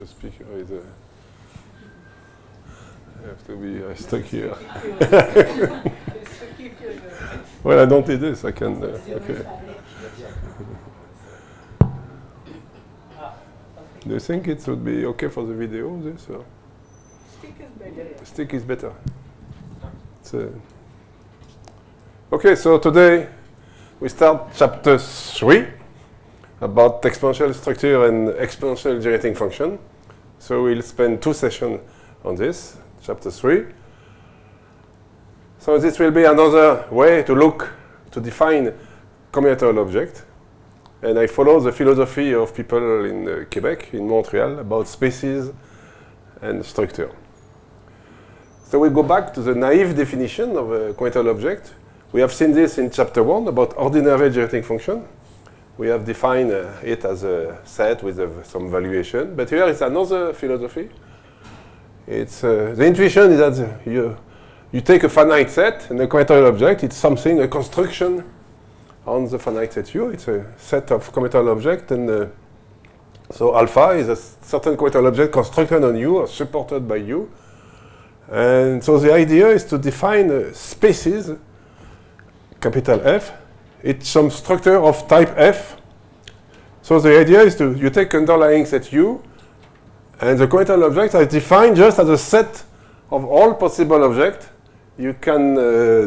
The speaker is I have to be stuck here. Well, I don't need this. I can. Okay. Do you think it would be okay for the video? This or? Stick is better. Yeah. Stick is better. It's, okay, so today we start chapter 3 about exponential structure and exponential generating function. So we'll spend 2 sessions on this, chapter 3. So this will be another way to define combinatorial object. And I follow the philosophy of people in Quebec, in Montreal, about spaces and structure. So we go back to the naive definition of a combinatorial object. We have seen this in chapter 1 about ordinary generating function. We have defined it as a set with some valuation. But here is another philosophy. It's the intuition is that you take a finite set and a combinatorial object. It's something, a construction on the finite set U. It's a set of combinatorial objects. And so alpha is a certain combinatorial object constructed on U or supported by U. And so the idea is to define spaces, capital F. It's some structure of type F. So the idea is you take underlying set U, and the combinatorial objects are defined just as a set of all possible objects you can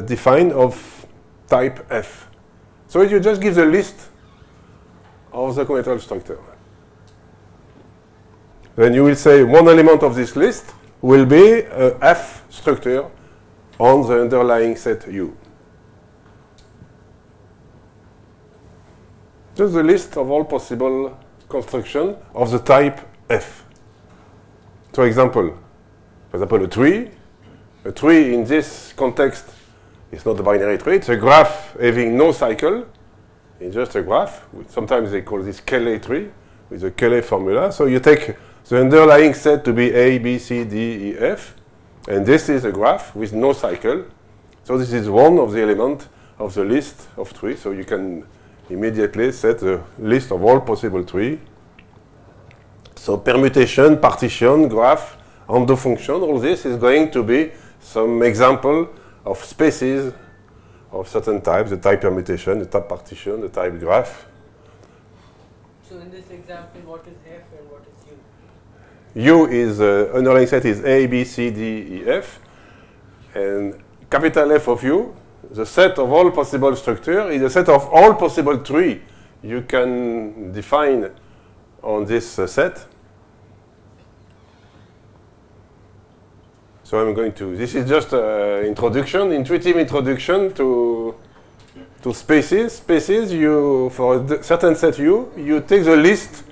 define of type F. So you just give the list of the combinatorial structure. Then you will say one element of this list will be a F structure on the underlying set U. Just the list of all possible construction of the type F. For example, a tree. A tree in this context is not a binary tree. It's a graph having no cycle. It's just a graph. Sometimes they call this Cayley tree with the Cayley formula. So you take the underlying set to be A, B, C, D, E, F. And this is a graph with no cycle. So this is one of the elements of the list of trees. So you can immediately set a list of all possible trees. So permutation, partition, graph, undo function, all this is going to be some example of spaces of certain types, the type permutation, the type partition, the type graph. So in this example, what is F and what is U? U is, underlying set is A, B, C, D, E, F. And capital F of U, the set of all possible structure is a set of all possible trees you can define on this set. So I'm going to, this is just an introduction, intuitive introduction to spaces. Spaces, for a certain set U, you take the list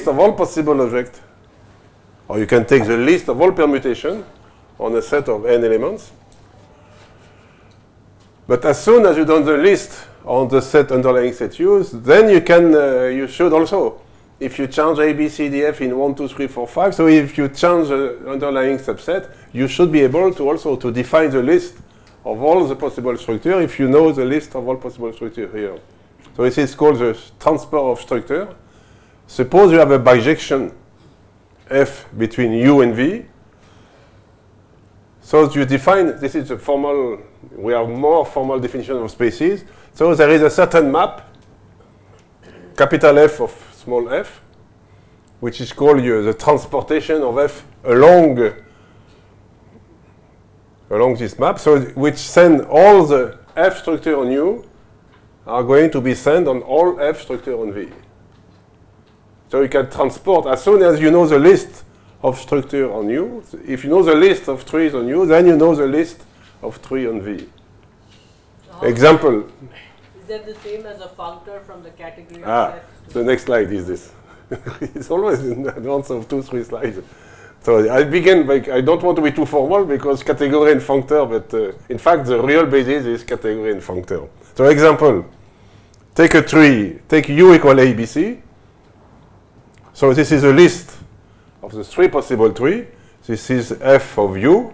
of all possible objects. Or you can take the list of all permutation on a set of n elements. But as soon as you done the list on the set underlying set U, then you can, you should also, if you change A, B, C, D, F in 1, 2, 3, 4, 5, so if you change the underlying subset, you should be able to also to define the list of all the possible structure if you know the list of all possible structure here. So this is called the transfer of structure. Suppose you have a bijection F between U and V. So you define, this is a formal, we have more formal definition of spaces. So there is a certain map, capital F of small f, which is called the transportation of F along this map. So which send all the F structure on U are going to be sent on all F structure on V. So you can transport, as soon as you know the list of structure on U, if you know the list of trees on U, then you know the list of trees on V. Example. Is that the same as a functor from the category of F? The next slide is this. It's always in advance of 2, 3 slides. So I begin by, I don't want to be too formal because category and functor, but in fact the real basis is category and functor. So example, take a tree, take U equal ABC. So this is a list of the 3 possible trees. This is F of U.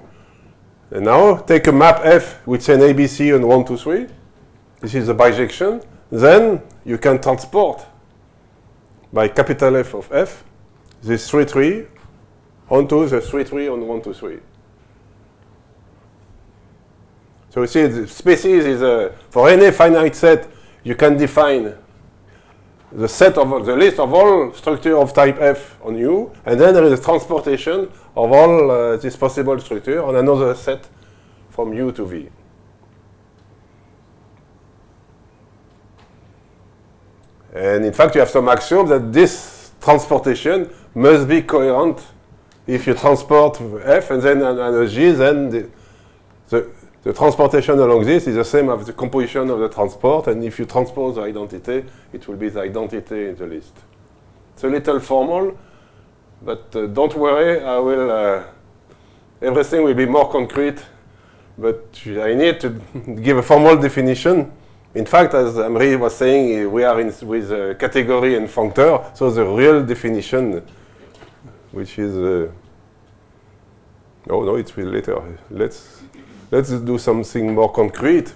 And now take a map F which an ABC on 1, 2, 3. This is a bijection. Then you can transport by capital F of F this 3, 3 onto the 3, 3 on 1, 2, 3. So you see, the species is for any finite set, you can define the set of the list of all structure of type F on U, and then there is a transportation of all this possible structure on another set from U to V. And in fact, you have some axiom that this transportation must be coherent. If you transport F and then an G, then the transportation along this is the same as the composition of the transport, and if you transpose the identity, it will be the identity in the list. It's a little formal, but don't worry, I will, everything will be more concrete, but I need to give a formal definition. In fact, as Amri was saying, we are with category and functor, so the real definition, which is, no, it will later. Let's do something more concrete.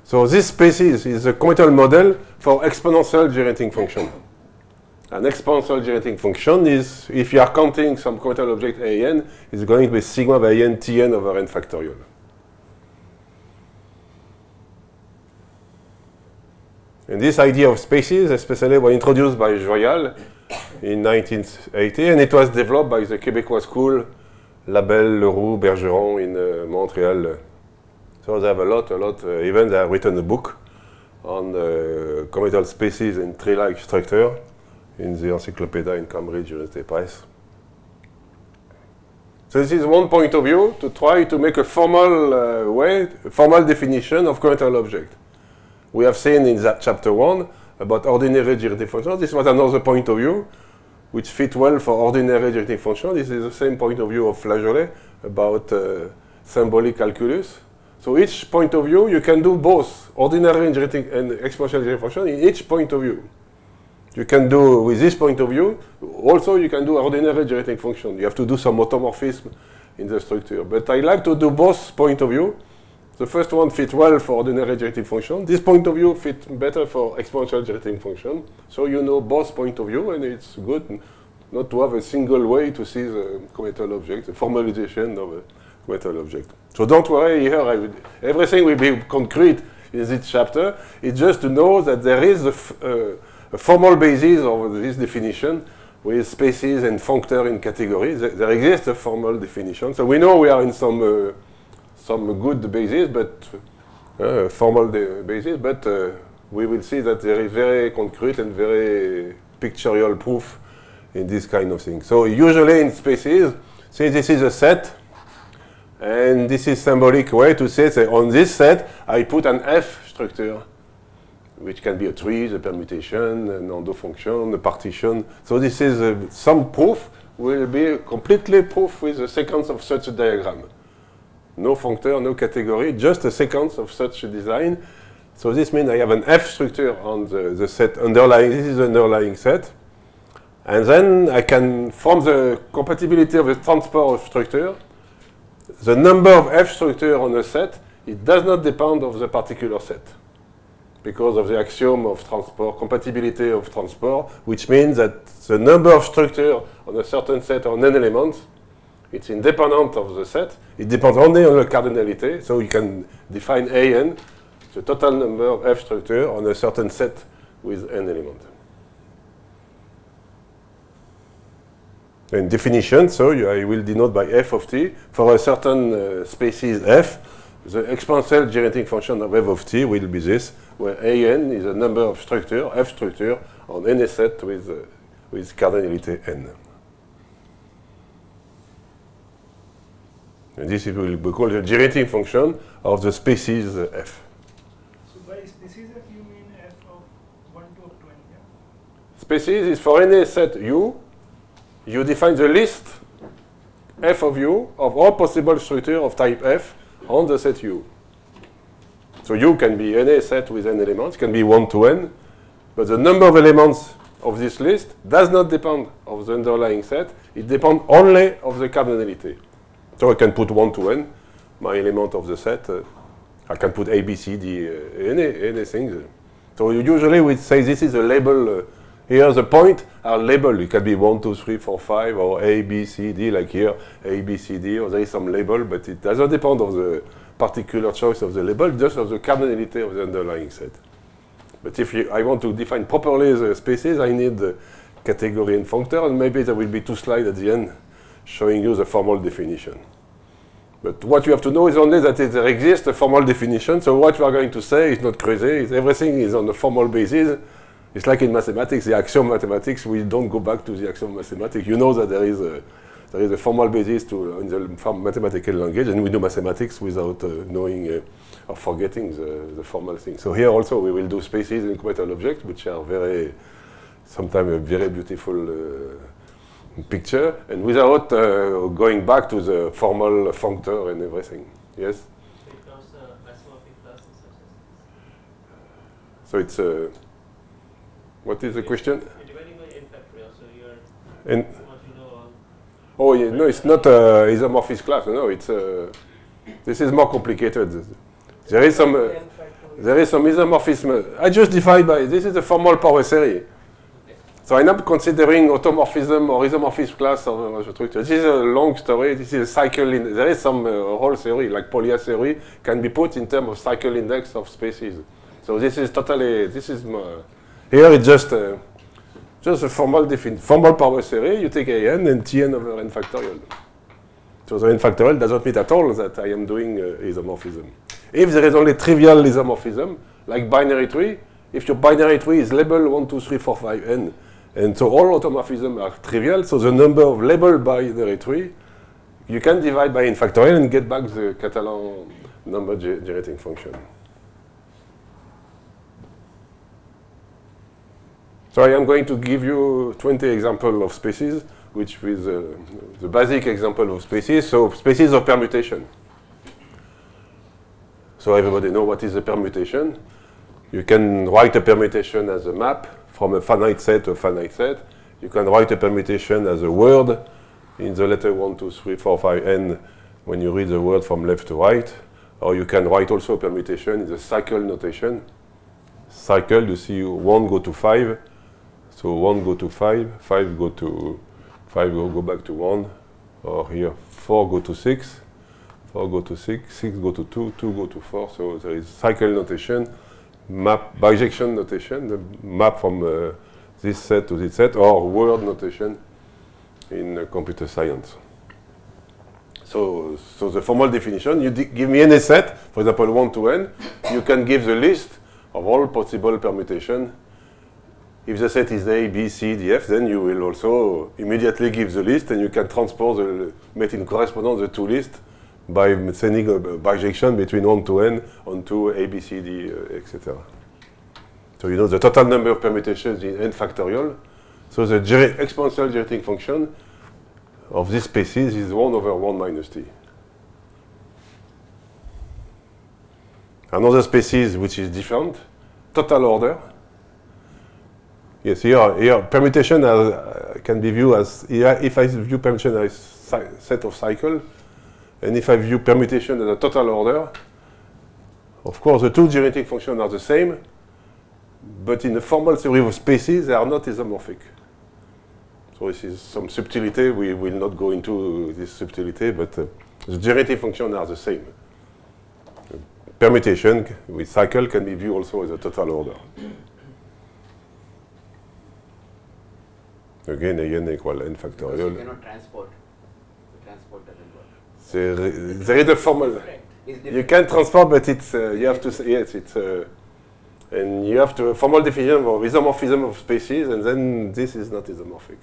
So this species is a commutative model for exponential generating function. An exponential generating function is, if you are counting some commutative object an, is going to be sigma of an Tn over n factorial. And this idea of species, especially, was introduced by Joyal in 1980, and it was developed by the Québécois school, Labelle, Leroux, Bergeron in Montreal. So they have a lot, even they have written a book on commutative species and tree-like structure in the Encyclopedia in Cambridge University Press. So this is one point of view to try to make a formal definition of commutative object. We have seen in that chapter 1 about ordinary generating functions. This was another point of view which fit well for ordinary generating function. This is the same point of view of Flageolet about symbolic calculus. So each point of view, you can do both ordinary generating and exponential generating function in each point of view. You can do, with this point of view, also you can do ordinary generating function. You have to do some automorphism in the structure. But I like to do both point of view. The first one fits well for ordinary generating function. This point of view fits better for exponential generating function. So you know both point of view, and it's good not to have a single way to see the commutative object, the formalization of a commutative object. So don't worry, here everything will be concrete in this chapter. It's just to know that there is a formal basis of this definition with species and functor in categories. There exists a formal definition. So we know we are in some good basis, but formal basis, but we will see that there is very concrete and very pictorial proof in this kind of thing. So usually in species, say this is a set, and this is symbolic way to say on this set, I put an F structure, which can be a tree, a permutation, an Nando function, a partition. So this is some proof will be completely proof with a sequence of such a diagram. No functor, no category, just a sequence of such a design. So this means I have an F structure on the set underlying, this is the underlying set. And then I can, from the compatibility of the transport of structure, the number of F structure on a set, it does not depend of the particular set, because of the axiom of transport, compatibility of transport, which means that the number of structure on a certain set on n elements, it's independent of the set. It depends only on the cardinality. So you can define an, the total number of F structure on a certain set with n elements. In definition, so I will denote by f of t for a certain species f. The exponential generating function of f of t will be this, where an is a number of structure, f structure, on any set with cardinality n. And this will be called the generating function of the species f. So by species f, you mean f of 1 to up to n, yeah? Species is for any set u, you define the list f of u of all possible structure of type f on the set u. So u can be any set with n elements, can be 1 to n, but the number of elements of this list does not depend of the underlying set, it depends only of the cardinality. So I can put 1 to n, my element of the set, I can put a, b, c, d, anything. So usually we say this is a label Here the point are labeled. It can be 1, 2, 3, 4, 5, or A, B, C, D, like here, A, B, C, D, or there is some label, but it doesn't depend on the particular choice of the label, just of the cardinality of the underlying set. But if I want to define properly the spaces, I need the category and functor, and maybe there will be 2 slides at the end showing you the formal definition. But what you have to know is only that there exists a formal definition, so what we are going to say is not crazy, everything is on a formal basis. It's like in mathematics, the axiom mathematics, we don't go back to the axiom mathematics. You know that there is a formal basis in the mathematical language, and we do mathematics without knowing or forgetting the formal thing. So here also we will do spaces in incremental objects, which are sometimes a very beautiful picture, and without going back to the formal functor and everything. Yes? So it becomes a isomorphic class in such a sense. So it's what is the question? You're dividing by n factorial, so you're And what you know on. oh yeah, no, it's not isomorphism class. No, it's this is more complicated. There is some isomorphism. I just divide by this is a formal power series. So I'm not considering automorphism or isomorphism class or structure. This is a long story. This is a cycle. There is some whole theory, like Polya theory, can be put in terms of cycle index of spaces. So this is totally. Here it's just a formal power series. You take an and Tn over n factorial. So the n factorial doesn't mean at all that I am doing isomorphism. If there is only trivial isomorphism, like binary tree, if your binary tree is labeled 1, 2, 3, 4, 5, n, and so all automorphisms are trivial, so the number of labeled binary tree, you can divide by n factorial and get back the Catalan number generating function. So I am going to give you 20 examples of spaces, which is the basic example of spaces. So spaces of permutation. So everybody know what is a permutation. You can write a permutation as a map from a finite set to a finite set. You can write a permutation as a word in the letter 1, 2, 3, 4, 5, n when you read the word from left to right. Or you can write also a permutation in the cycle notation. Cycle, you see 1 go to 5. So 1 go to 5, 5 go to 5 go back to 1. Or here 4 go to 6. 4 go to 6, 6 go to 2, 2 go to 4. So there is cycle notation, map, bijection notation, the map from this set to this set, or word notation in computer science. So the formal definition, you give me any set, for example 1 to n, you can give the list of all possible permutation. If the set is A, B, C, D, F, then you will also immediately give the list, and you can transpose make in correspondence the two lists by sending a bijection between 1 to n onto A, B, C, D, etc. So you know the total number of permutations in n factorial. So the exponential generating function of this species is 1 over 1 minus t. Another species which is different, total order. Yes, here permutation can be viewed as, if I view permutation as set of cycles, and if I view permutation as a total order, of course the two generating functions are the same, but in the formal theory of spaces they are not isomorphic. So this is some subtlety, we will not go into this subtlety, but the generating functions are the same. Permutation with cycle can be viewed also as a total order. Again, n equal n factorial. You cannot transport. The transport doesn't work. There is a formal. You can transport, but it's you have to say yes. It's and you have to formal definition of isomorphism of species, and then this is not isomorphic.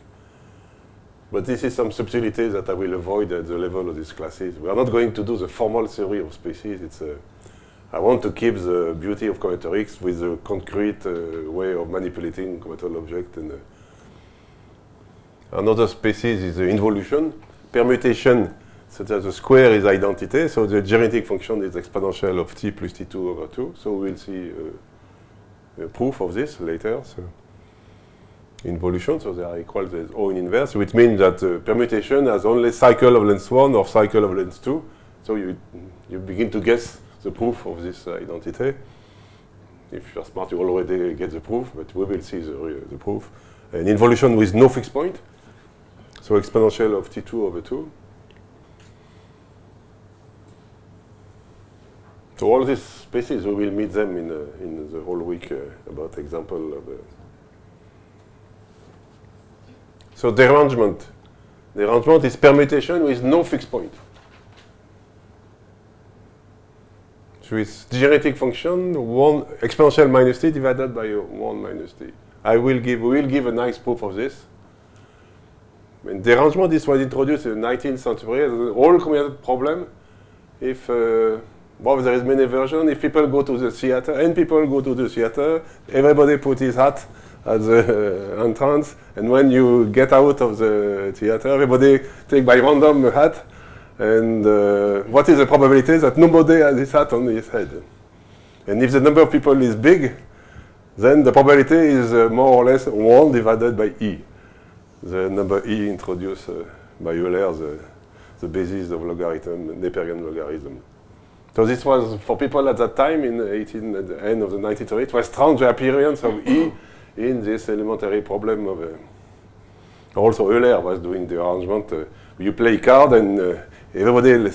But this is some subtlety that I will avoid at the level of these classes. We are not going to do the formal theory of species. It's I want to keep the beauty of combinatorics with a concrete way of manipulating combinatorial object. And another species is the involution. Permutation, such as the square is identity, so the generating function is exponential of t plus t2 over 2. So we'll see a proof of this later. So involution, so they are equal to O in inverse, which means that permutation has only cycle of length 1 or cycle of length 2. So you begin to guess the proof of this identity. If you're smart, you already get the proof, but we will see the proof. an involution with no fixed point. So exponential of t2 over 2. So all these spaces, we will meet them in the whole week about example of. So derangement. Derangement is permutation with no fixed point. So it's geometric function 1 exponential minus t divided by 1 minus t. We will give a nice proof of this. And derangement, this was introduced in the 19th century as an all-combinated problem. If there is many versions. If people go to the theater, and people go to the theater, everybody put his hat at the entrance, and when you get out of the theater, everybody take by random a hat. And what is the probability that nobody has his hat on his head? And if the number of people is big, then the probability is more or less 1 divided by e. The number e introduced by Euler, the basis of logarithm, Neperian logarithm. So this was, for people at that time, at the end of the 19th century, it was strange the appearance of e in this elementary problem of... also Euler was doing the arrangement. You play card and everybody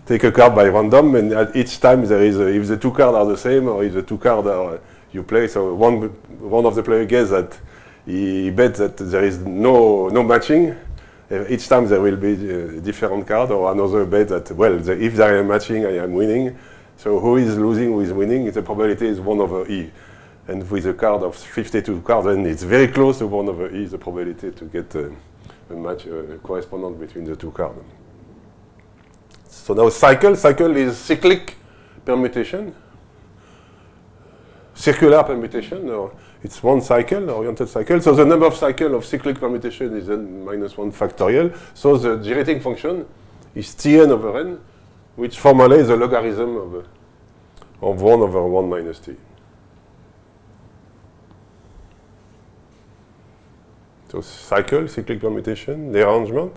take a card by random, and at each time there is, if the two cards are the same, or if the two cards are, you play, so one of the players guesses that he bets that there is no matching. Each time there will be a different card, or another bet that, well, if there is a matching, I am winning. So who is losing, who is winning, the probability is 1 over e. And with a card of 52 cards, then it's very close to 1 over e, the probability to get a match, correspondence between the two cards. So now cycle is cyclic permutation. Circular permutation, or it's one cycle, oriented cycle. So the number of cycles of cyclic permutation is n minus 1 factorial. So the generating function is Tn over n, which formally is the logarithm of 1 over 1 minus t. So cycle, cyclic permutation, derangement.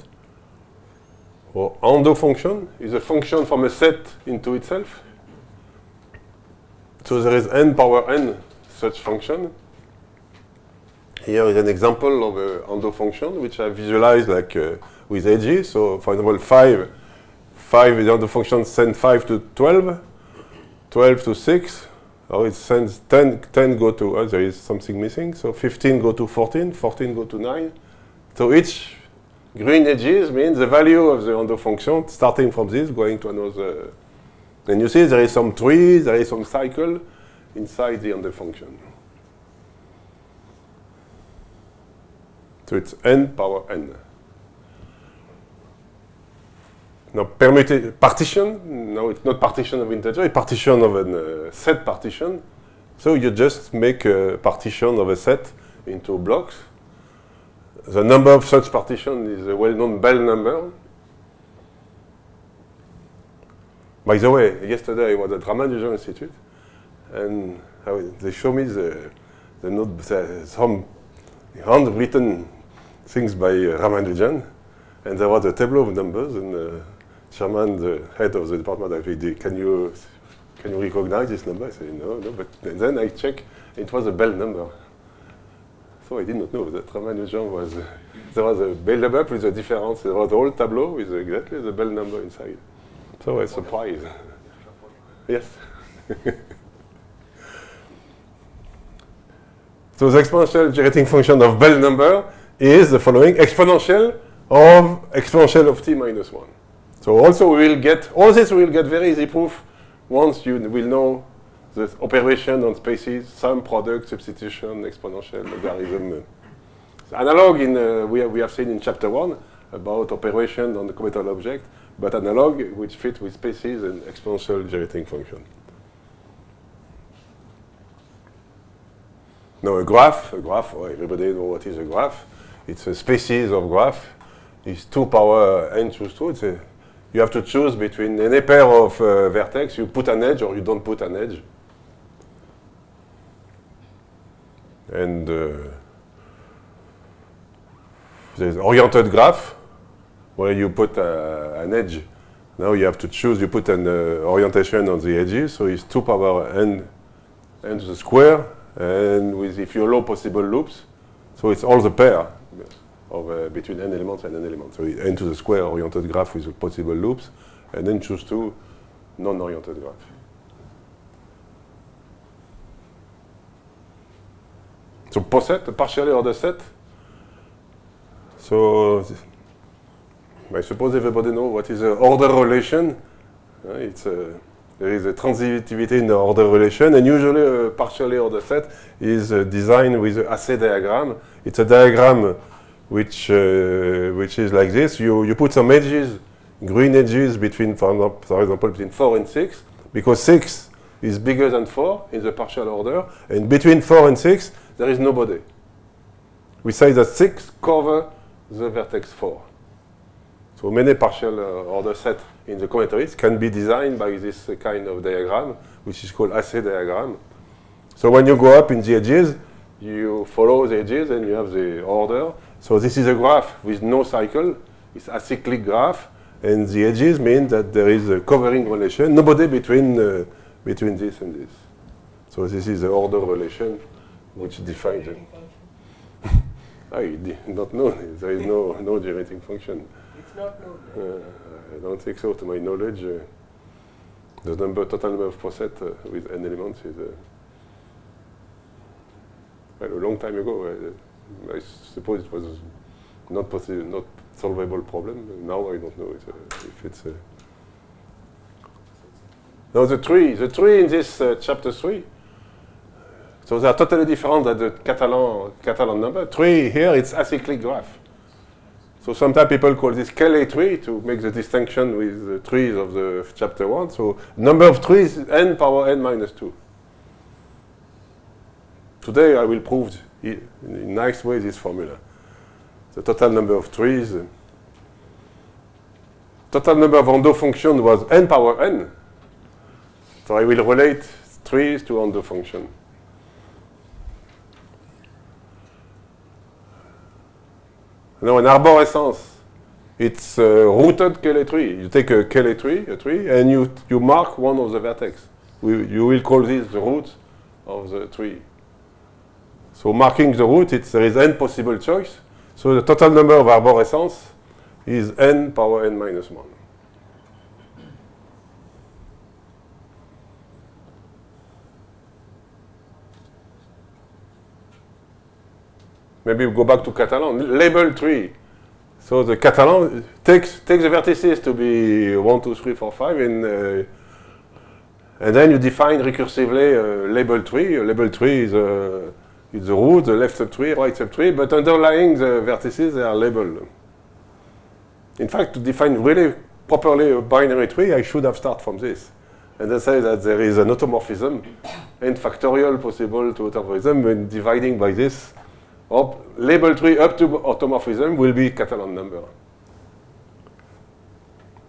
Or Ando function is a function from a set into itself. So there is n power n such function. Here is an example of a Ando function which I visualize like with edges. So for example, 5 is the Ando function send 5 to 12, 12 to 6, or it sends 10 go to, there is something missing, so 15 go to 14, 14 go to 9. So each green edges means the value of the Ando function starting from this, going to another. And you see there is some tree, there is some cycle inside the Ando function. So it's n power n. Now partition, no, it's not partition of integer, it's partition of a set partition. So you just make a partition of a set into blocks. The number of such partition is a well-known Bell number. By the way, yesterday I was at Ramanujan Institute, and they showed me some handwritten things by Ramanujan, and there was a table of numbers, and the head of the department, I said, can you recognize this number? I said, no, but then I checked, it was a Bell number. So I did not know that Ramanujan was, there was a Bell number with a difference, there was a whole tableau with exactly the Bell number inside. So I was surprised. Yes. So the exponential generating function of Bell number is the following: exponential of t minus 1. So also we will get, all this we will get very easy proof once you will know the operation on spaces, sum, product, substitution, exponential, logarithm. Analog we have seen in chapter 1 about operation on the combinatorial object, but analog which fit with spaces and exponential generating function. Now a graph, oh, everybody knows what is a graph. It's a species of graph. It's 2 power n choose 2. You have to choose between any pair of vertex. You put an edge or you don't put an edge. And there's oriented graph where you put an edge. Now you have to choose, you put an orientation on the edges. So it's 2 power n to the square. And with, if you allow possible loops, So it's all the pair of between n elements and n elements. So n to the square oriented graph with the possible loops, and then choose 2 non-oriented graph. So POSET, a partially ordered set. So I suppose everybody knows what is an order relation. There is a transitivity in the order relation, and usually a partially ordered set is designed with an assay diagram. It's a diagram which is like this. You put some edges, green edges between, for example, between 4 and 6, because 6 is bigger than 4 in the partial order, and between 4 and 6, there is nobody. We say that 6 covers the vertex 4. So many partial order sets in the combinatorics can be designed by this kind of diagram, which is called assay diagram. So when you go up in the edges, you follow the edges and you have the order. So this is a graph with no cycle. It's a cyclic graph, and the edges mean that there is a covering relation, nobody between this and this. So this is the order relation which defines it. I did not know. There is no generating function. It's not known. I don't think so, to my knowledge. The total number of POSET with n elements is a long time ago. I suppose it was not possible, not solvable problem. Now I don't know if it's. Now the tree in this chapter 3. So they are totally different than the Catalan number. Tree here, it's acyclic graph. So sometimes people call this Cayley tree to make the distinction with the trees of the chapter 1. So number of trees is n power n minus 2. Today I will prove in a nice way this formula. The total number of trees. Total number of Landau function was n power n. So I will relate trees to Landau function. Now, an arborescence, it's a rooted Cayley tree. You take a Cayley tree, and you mark one of the vertex. You will call this the root of the tree. So marking the root, there is n possible choice. So the total number of arborescence is n power n minus 1. Maybe we go back to Catalan. Label tree. So the Catalan takes the vertices to be 1, 2, 3, 4, 5, and then you define recursively a label tree. A label tree is the root, the left subtree, right subtree, but underlying the vertices, they are labeled. In fact, to define really properly a binary tree, I should have started from this. And then say that there is an automorphism, and factorial possible to automorphism when dividing by this. Label tree up to automorphism will be Catalan number.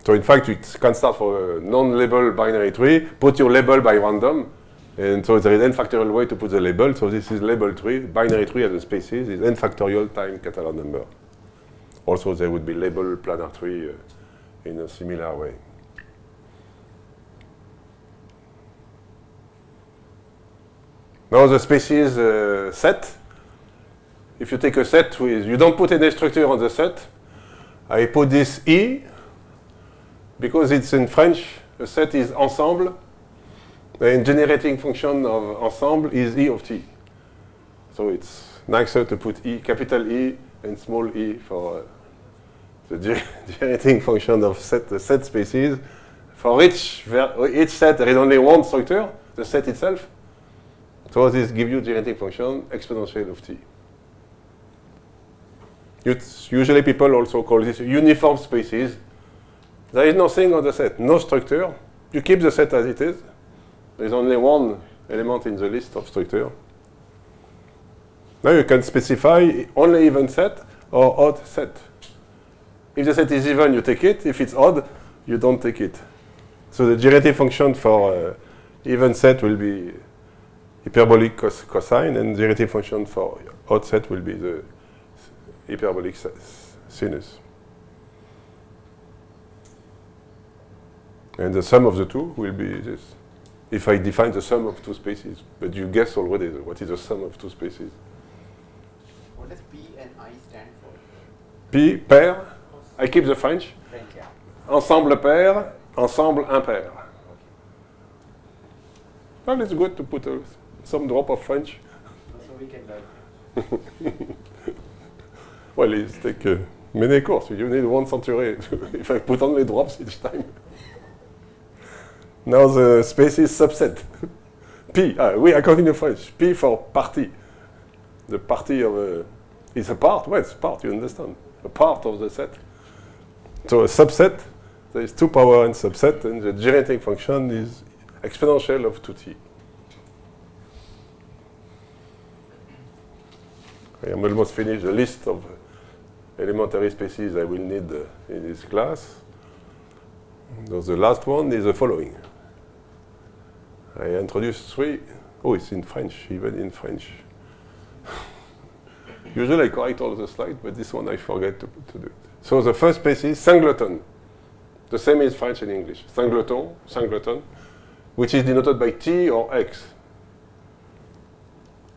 So in fact, you can start for a non-label binary tree, put your label by random, and so there is n factorial way to put the label. So this is label tree, binary tree as a species is n factorial time Catalan number. Also, there would be label planar tree in a similar way. Now the species set. If you take a set with, you don't put any structure on the set. I put this E, because it's in French, a set is ensemble, and generating function of ensemble is E of T. So it's nicer to put E, capital E, and small e for the generating function of the set species. For each set, there is only one structure, the set itself. So this gives you generating function exponential of T. Usually people also call this uniform species. There is nothing on the set, no structure. You keep the set as it is. There is only one element in the list of structure. Now you can specify only even set or odd set. If the set is even, you take it. If it's odd, you don't take it. So the generative function for even set will be hyperbolic cosine, and the generative function for odd set will be the hyperbolic sinus. And the sum of the two will be this. If I define the sum of two spaces, but you guess already what is the sum of two spaces. What does P and I stand for? P, pair. I keep the French. French, yeah. Ensemble pair, ensemble impair. Well, it's good to put some drop of French. So we can learn. Well, it's take many courses. You need 1 century if I put only drops each time. Now the species subset. P, we are calling in French. P for party. The party of is a part. Well, it's a part, you understand. A part of the set. So a subset, there is 2 power in subset, and the generating function is exponential of 2t. I am almost finished the list of elementary species I will need in this class. So the last one is the following. I introduced 3. Oh, it's in French, even in French. Usually I correct all the slides, but this one I forget to do it. So the first species, singleton. The same is French and English. Singleton, which is denoted by T or X.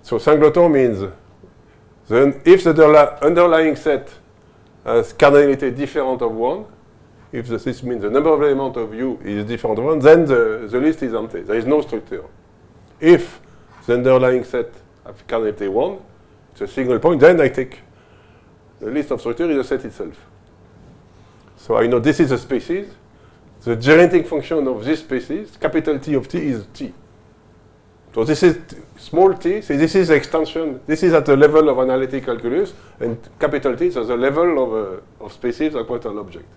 So singleton means if the underlying set has cardinality different of 1, if this means the number of elements of U is different of 1, then the list is empty. There is no structure. If the underlying set has cardinality 1, it's a single point, then I take the list of structure is the set itself. So I know this is a species. The generating function of this species, capital T of T, is T. So this is small t, so this is extension. This is at the level of analytic calculus, and capital T is at the level of species of quantum object.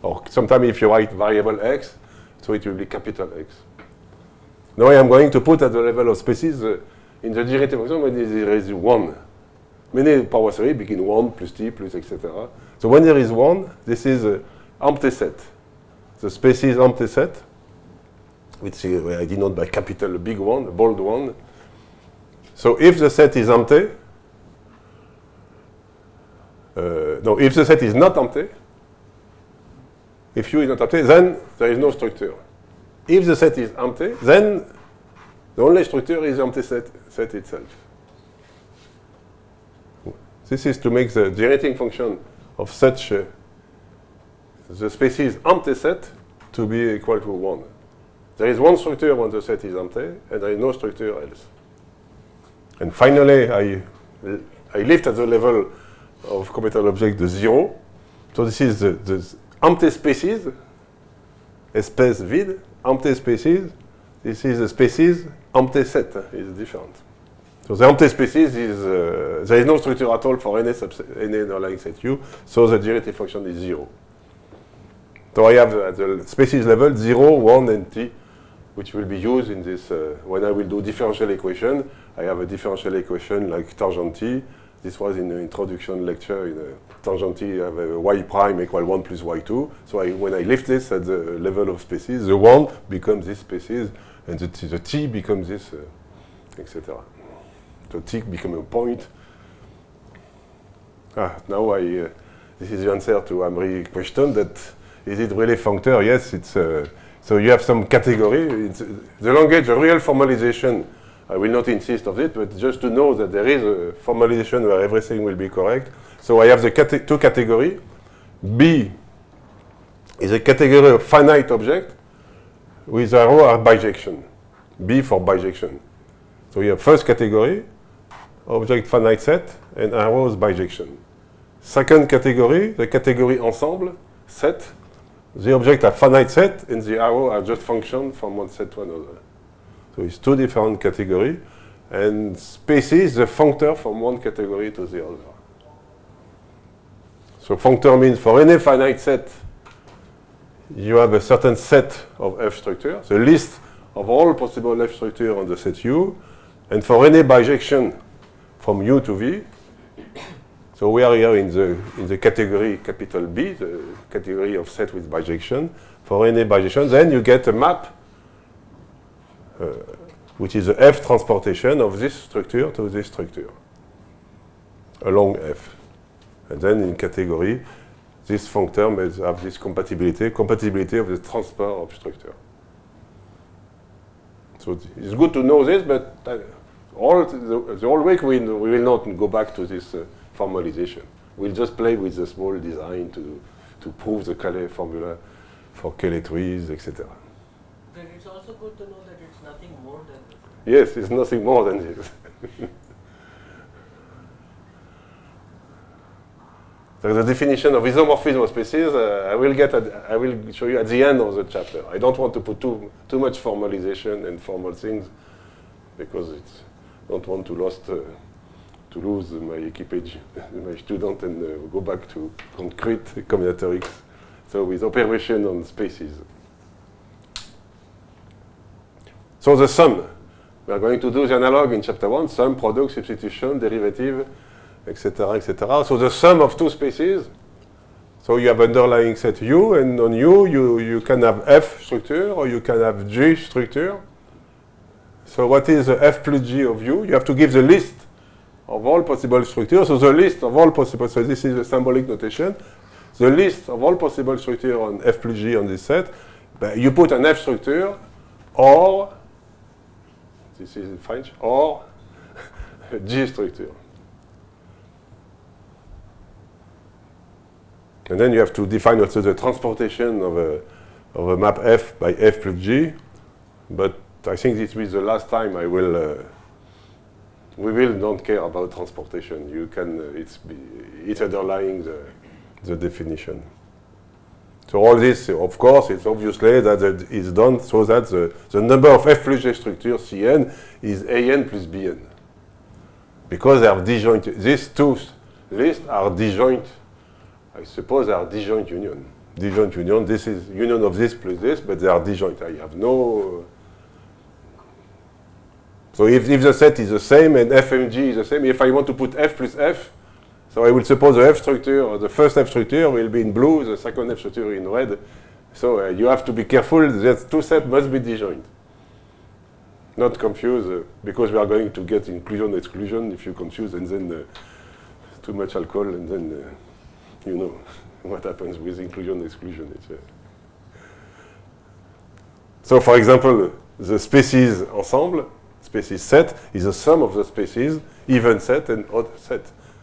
Or sometimes if you write variable x, so it will be capital X. Now I am going to put at the level of species in the generating function when there is 1. Many power 3 begin 1 plus t plus etc. So when there is 1, this is an empty set. The species empty set, which I denote by capital a big one, a bold one. So if the set is empty, if the set is not empty, if U is not empty, then there is no structure. If the set is empty, then the only structure is the empty set itself. This is to make the generating function of such the species empty set to be equal to 1. There is one structure when the set is empty, and there is no structure else. And finally, I lift at the level of capital object the 0. So this is the empty species, espace vide, empty species. This is the species empty set is different. So the empty species is there is no structure at all for any underlying set U. So the generative function is 0. So I have at the species level 0, 1, and t, which will be used in this when I will do differential equation. I have a differential equation like tangent t. This was in the introduction lecture. In tangent t, I have a y prime equal 1 plus y2. So when I lift this at the level of species, the 1 becomes this species, and the t becomes this, etc. So t becomes a point. Now this is the answer to Amri's question that is it really functor? Yes, it's so you have some category. It's, the language, the real formalization, I will not insist on it, but just to know that there is a formalization where everything will be correct. So I have the two categories. B is a category of finite object with arrow are bijection. B for bijection. So we have first category, object finite set, and arrows bijection. Second category, the category ensemble, set. The object are finite set, and the arrow are just function from one set to another. So it's two different categories, and species the functor from one category to the other. So functor means for any finite set, you have a certain set of F structure, the list of all possible F structure on the set U, and for any bijection from U to V. So we are here in the category capital B, the category of set with bijection. For any bijection, then you get a map, which is the F transportation of this structure to this structure along F. And then in category, this functor may have this compatibility of the transfer of structure. So it's good to know this, but the whole week we will not go back to this formalization. We'll just play with the small design to prove the Cayley formula for Cayley trees, etc. Then it's also good to know that it's nothing more than this. Yes, it's nothing more than this. So the definition of isomorphism of species, I will show you at the end of the chapter. I don't want to put too much formalization and formal things because I don't want to lose my equipage, my student, and go back to concrete combinatorics. So with operation on species. So the sum. We are going to do the analog in chapter 1, sum, product, substitution, derivative, etc., etc. So the sum of two species. So you have underlying set U, and on U, you can have F structure, or you can have G structure. So what is the F plus G of U? You have to give the list of all possible structures. So the list of all possible, so this is a symbolic notation. The list of all possible structures on F plus G on this set, you put an F structure, or, this is in French, or G structure. And then you have to define also the transportation of a map F by F plus G. But I think this will be the last time we will don't care about transportation. You can, it's underlying the definition. So all this, of course, it's obviously that it is done so that the number of F plus G structures Cn is An plus Bn. Because they are disjoint. These two lists are disjoint. I suppose they are disjoint union. Disjoint union, this is union of this plus this, but they are disjoint. I have no... So if the set is the same and Fmg is the same, if I want to put F plus F, so I will suppose the F structure, or the first F structure will be in blue, the second F structure in red. So you have to be careful that two sets must be disjoint. Not confuse, because we are going to get inclusion, exclusion. If you confuse, and then too much alcohol, and then you know what happens with inclusion, exclusion. So for example, the species ensemble, species set, is the sum of the species, even set and odd set.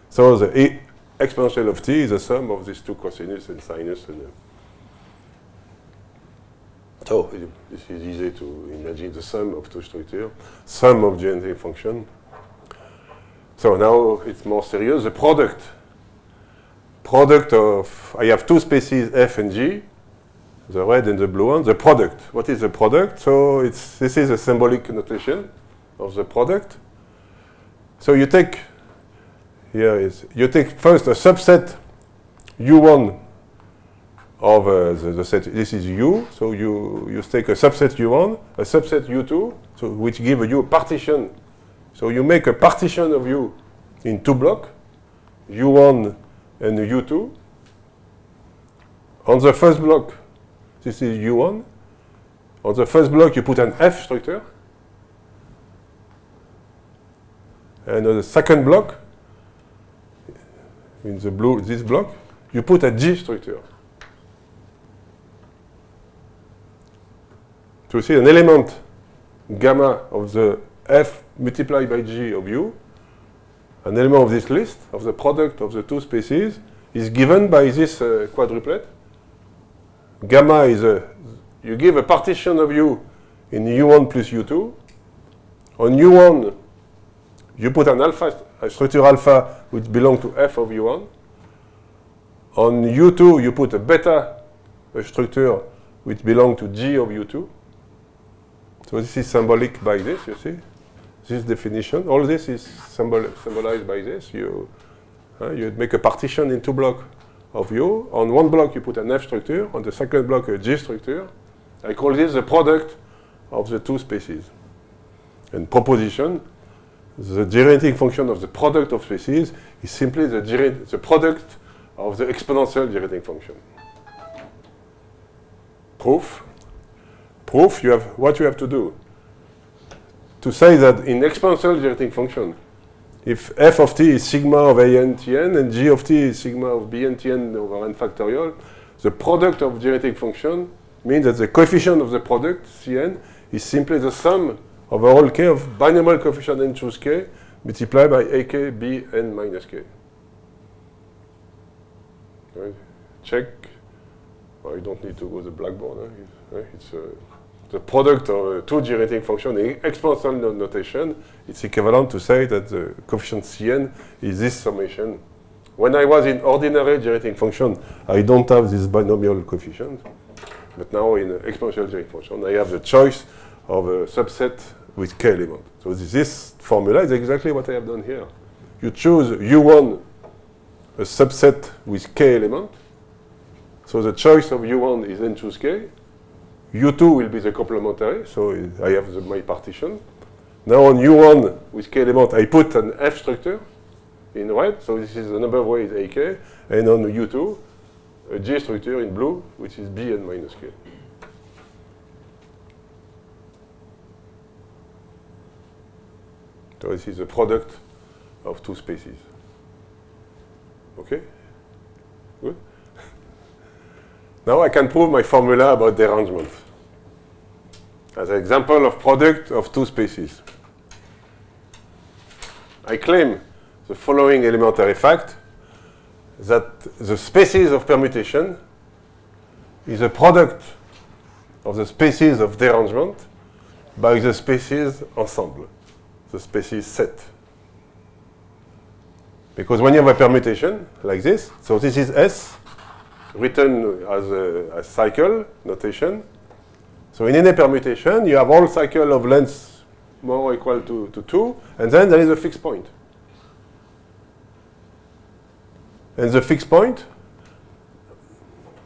So the exponential of t is the sum of these two cosinus and sinus. So this is easy to imagine the sum of two structures, sum of genetic function. So now it's more serious. The product of, I have two species F and G, the red and the blue one. The product, what is the product? So this is a symbolic notation of the product. So you take first a subset U1 of the set. This is U. So you take a subset U1, a subset U2, so which give you a partition. So you make a partition of U in two blocks, U1 and U2. On the first block, this is U1. On the first block, you put an F structure. And on the second block, in the blue, this block, you put a G structure. So you see an element gamma of the F multiplied by G of U, an element of this list, of the product of the two species, is given by this quadruplet. Gamma is you give a partition of U in U1 plus U2. On U1, you put an alpha, a structure alpha which belongs to F of U1. On U2, you put a beta, a structure which belongs to G of U2. So this is symbolic by this, you see. This definition, all this is symbolized by this. You make a partition in two blocks of U. On one block, you put an F structure. On the second block, a G structure. I call this the product of the two species. And proposition, the generating function of the product of species is simply the product of the exponential generating function. Proof. Proof, what you have to do. To say that in exponential generating function, if f of t is sigma of an tn and g of t is sigma of bn tn over n factorial, the product of generating function means that the coefficient of the product, Cn, is simply the sum of a whole k of binomial coefficient n choose k multiplied by ak b n minus k. Right? Check. Well, you don't need to go to the blackboard. Right? It's the product of two generating function in exponential notation. It's equivalent to say that the coefficient Cn is this summation. When I was in ordinary generating function, I don't have this binomial coefficient. But now in exponential generating function, I have the choice of a subset with k element. So this formula is exactly what I have done here. You choose U1, a subset with k element. So the choice of U1 is n choose k. U2 will be the complementary, so I have my partition. Now on U1 with k element, I put an F structure in red, so this is the number of ways ak, and on U2, a G structure in blue, which is Bn minus k. So this is the product of two spaces. Okay? Good? Now I can prove my formula about derangement as an example of product of two spaces. I claim the following elementary fact, that the spaces of permutation is a product of the spaces of derangement by the spaces ensemble, the spaces set. Because when you have a permutation like this, so this is S, written as a cycle notation. So in any permutation, you have all cycle of length more or equal to 2, and then there is a fixed point. And the fixed point,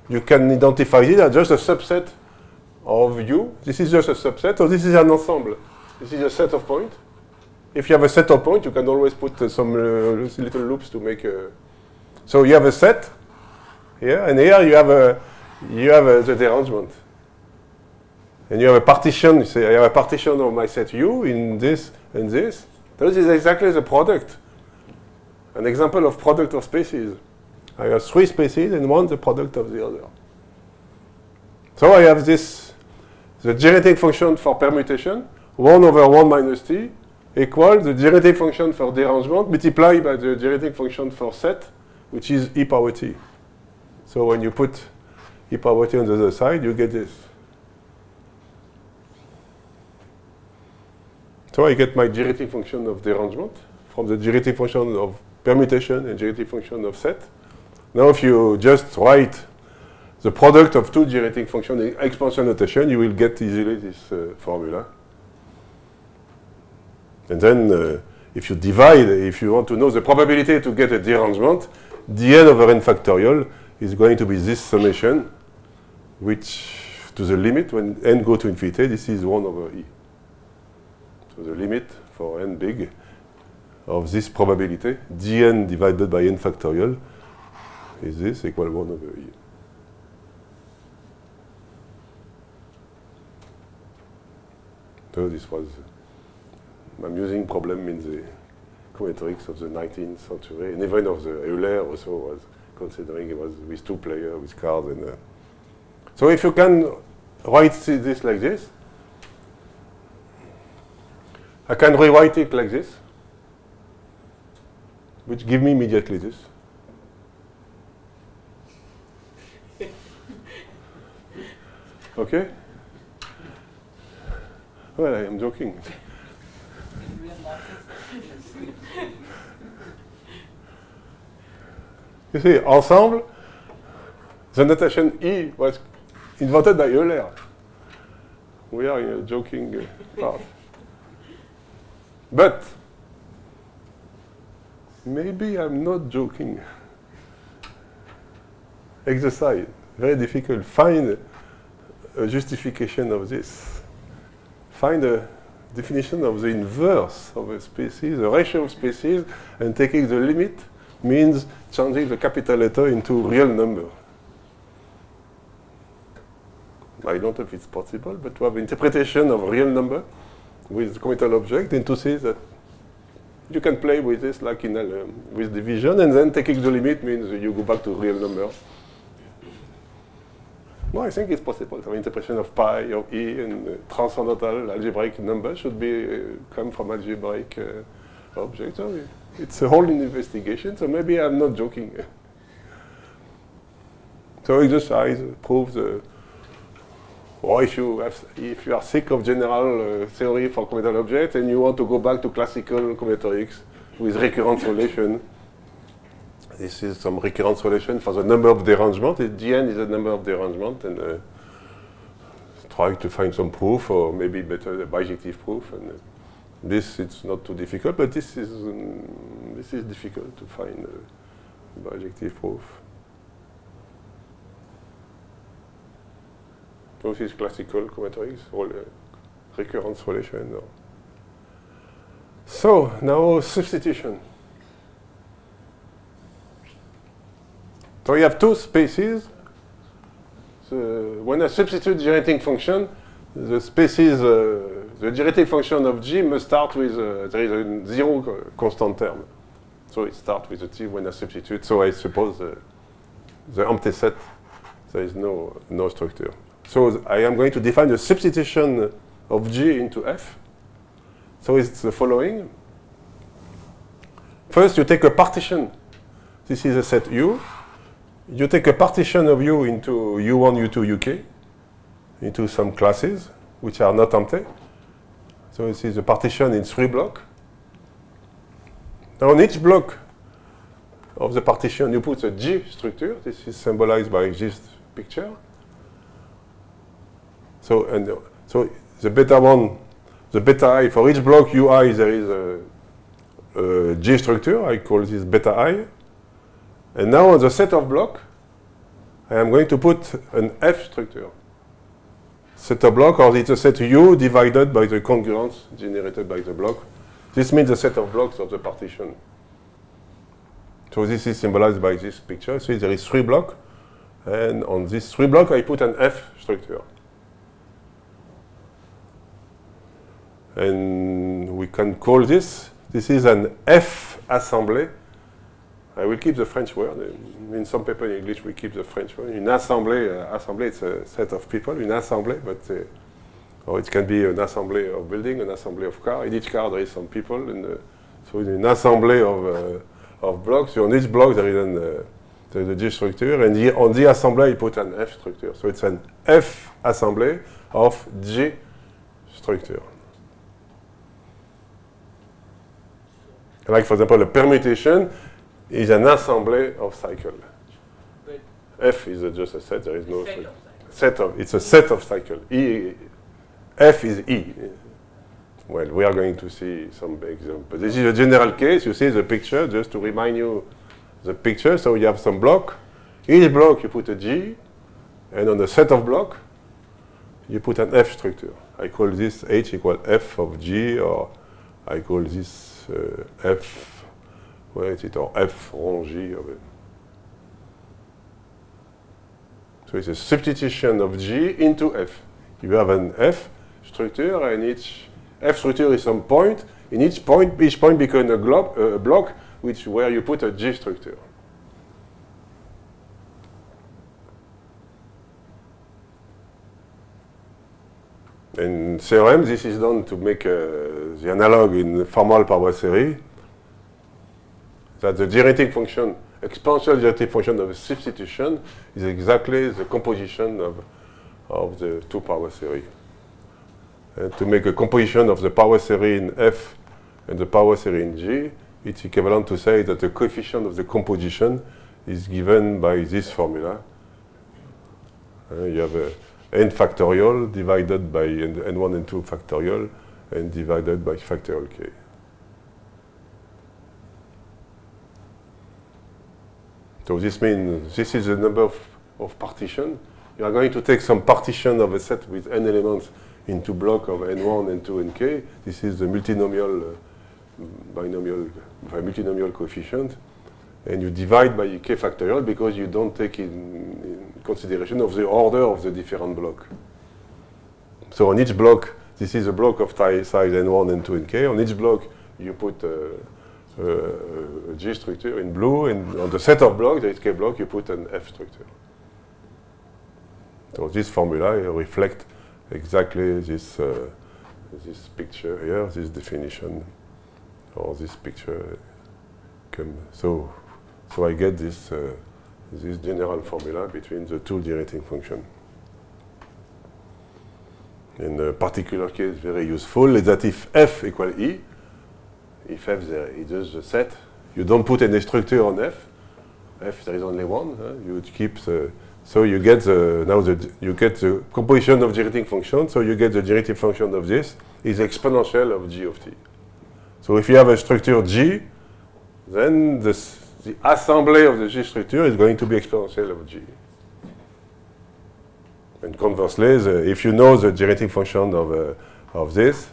you can identify it as just a subset of U. This is just a subset, so this is an ensemble. This is a set of points. If you have a set of points, you can always put some little loops to make a... So you have a set here, and here you have the derangement. And you have a partition, you say I have a partition of my set U in this and this. This is exactly the product. An example of product of spaces. I have three spaces and one the product of the other. So I have this, the generating function for permutation, 1 over 1 minus t, equals the generating function for derangement multiplied by the generating function for set, which is e power t. So when you put e power t on the other side, you get this. So I get my generating function of derangement from the generating function of permutation and generating function of set. Now if you just write the product of two generating functions in exponential notation, you will get easily this formula. And then if you divide, if you want to know the probability to get a derangement, dn over n factorial is going to be this summation, which to the limit, when n go to infinity, this is 1 over e. So the limit for n big of this probability, dn divided by n factorial, is this equal 1 over e. So this was an amusing problem in the combinatorics of the 19th century, and even of the Euler also was considering it was with two players, with cards. And so if you can write this like this, I can rewrite it like this, which give me immediately this. Okay? Well, I am joking. You see, ensemble, the notation E was invented by Euler. We are in a joking part. But maybe I'm not joking. Exercise, very difficult. Find a justification of this. Find a definition of the inverse of a species, a ratio of species, and taking the limit means changing the capital letter into real number. I don't know if it's possible, but to have interpretation of real number with commutative object and to say that you can play with this like in with division, and then taking the limit means you go back to real number. No, I think it's possible. So interpretation of pi, of e, and transcendental algebraic number should be come from algebraic objects. So it's a whole investigation, so maybe I'm not joking. So exercise proves, or if you are sick of general theory for combinatorial objects and you want to go back to classical combinatorics with recurrence relation, this is some recurrence relation for the number of derangement. Dn is the number of derangement, and try to find some proof, or maybe better the bijective proof. And this it's not too difficult, but this is difficult to find bijective proof. This is classical combinatorics, recurrence relation. No. So now substitution. So you have two spaces. When I substitute generating function, the spaces, the generating function of G must start with, there is a zero constant term. So it starts with a T when I substitute. So I suppose the empty set, there is no structure. So I am going to define the substitution of G into F. So it's the following. First, you take a partition. This is a set U. You take a partition of U into U1, U2, UK, into some classes which are not empty. So this is a partition in 3 blocks. Now on each block of the partition, you put a G structure. This is symbolized by this picture. So the beta 1, the beta I, for each block UI, there is a G structure. I call this beta I. And now on the set of block, I am going to put an F structure. Set of block, or it's a set U divided by the congruence generated by the block. This means the set of blocks of the partition. So this is symbolized by this picture. So there is 3 blocks, and on these 3 blocks I put an F structure. And we can call this is an F assembly. I will keep the French word. In some paper in English, we keep the French word. Une assemblée, assemblée, it's a set of people. Une assemblée, but or it can be an assembly of building, an assembly of car. In each car, there is some people, and so it's an assembly of blocks. So on each block, there is a G structure, and on the assembly, you put an F structure. So it's an F assembly of G structure. Like, for example, a permutation is an assembly of cycle. But F is just a set. There is no set of cycles. It's a set of cycle. F is E. Well, we are going to see some examples. This is a general case. You see the picture, just to remind you the picture. So you have some block. Each block you put a G, and on the set of block you put an F structure. I call this H equal F of G, or I call this F, where is it, or F rho G of it. So it's a substitution of G into F. You have an F structure, and each F structure is some point. In each point becomes a block where you put a G structure. In theorem, this is done to make the analog in formal power series. That the generating function, exponential generating function of a substitution, is exactly the composition of the 2 power series. And to make a composition of the power series in F and the power series in G, it's equivalent to say that the coefficient of the composition is given by this formula. You have a n factorial divided by n1 n2 factorial and divided by factorial k. So this means this is the number of partition. You are going to take some partition of a set with n elements into block of n1, n2, nk. This is the multinomial multinomial coefficient. And you divide by k factorial because you don't take in consideration of the order of the different block. So on each block, this is a block of size n1, n2, nk. On each block, you put a G structure in blue, and on the set of blocks, there is k block, you put an F structure. So this formula reflects exactly this picture here, this definition, or this picture. So I get this this general formula between the two generating functions. In a particular case, very useful, is that if f equal e, if f is the set, you don't put any structure on f. F there is only one. You keep the, so you get you get the composition of generating function. So you get the generating function of this is exponential of g of t. So if you have a structure g, then the assembly of the g structure is going to be exponential of g. And conversely, if you know the generating function of this,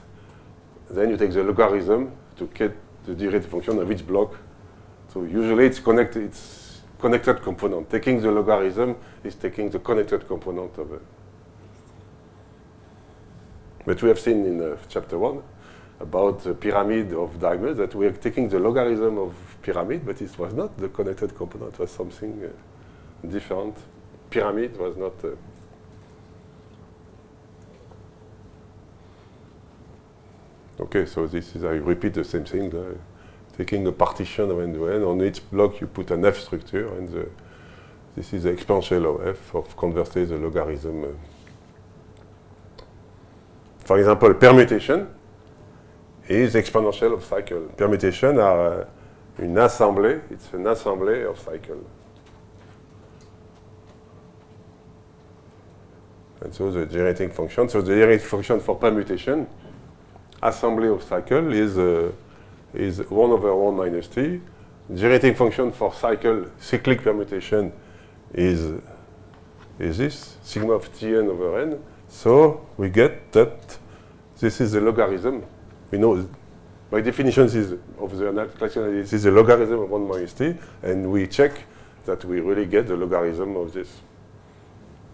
then you take the logarithm to get the generating function of each block. So usually it's connected component. Taking the logarithm is taking the connected component of it. But we have seen in chapter 1 about the pyramid of diagonals that we are taking the logarithm of pyramid, but it was not the connected component. It was something different. Pyramid was not... Okay, so this is, I repeat the same thing. Taking a partition of n-to-n, on each block you put an f structure, and this is the exponential of f, of conversely the logarithm. For example, permutation is exponential of cycle. Permutation are une assemblée, it's an assembly of cycle. And so the generating function, so the generating function for permutation, assembly of cycle is 1 over 1 minus t. Generating function for cyclic permutation is this, sigma of Tn over n. So we get that this is the logarithm. We know, by definition, this is of the classical analysis, this is the logarithm of 1 minus t, and we check that we really get the logarithm of this.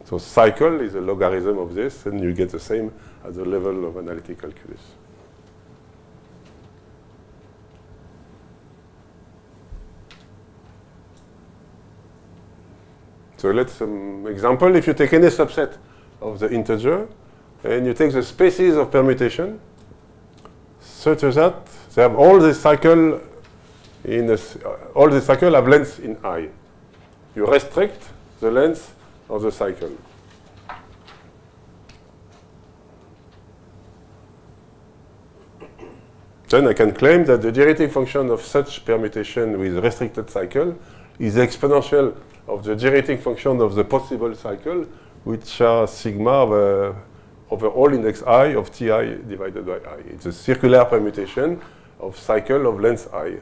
So cycle is a logarithm of this, and you get the same at the level of analytic calculus. So let's example, if you take any subset of the integer, and you take the spaces of permutation, such as that they have all the cycle all the cycle have length in I. You restrict the length of the cycle. Then I can claim that the generating function of such permutation with restricted cycle is exponential of the generating function of the possible cycle, which are sigma over all index I of Ti divided by I. It's a circular permutation of cycle of length I.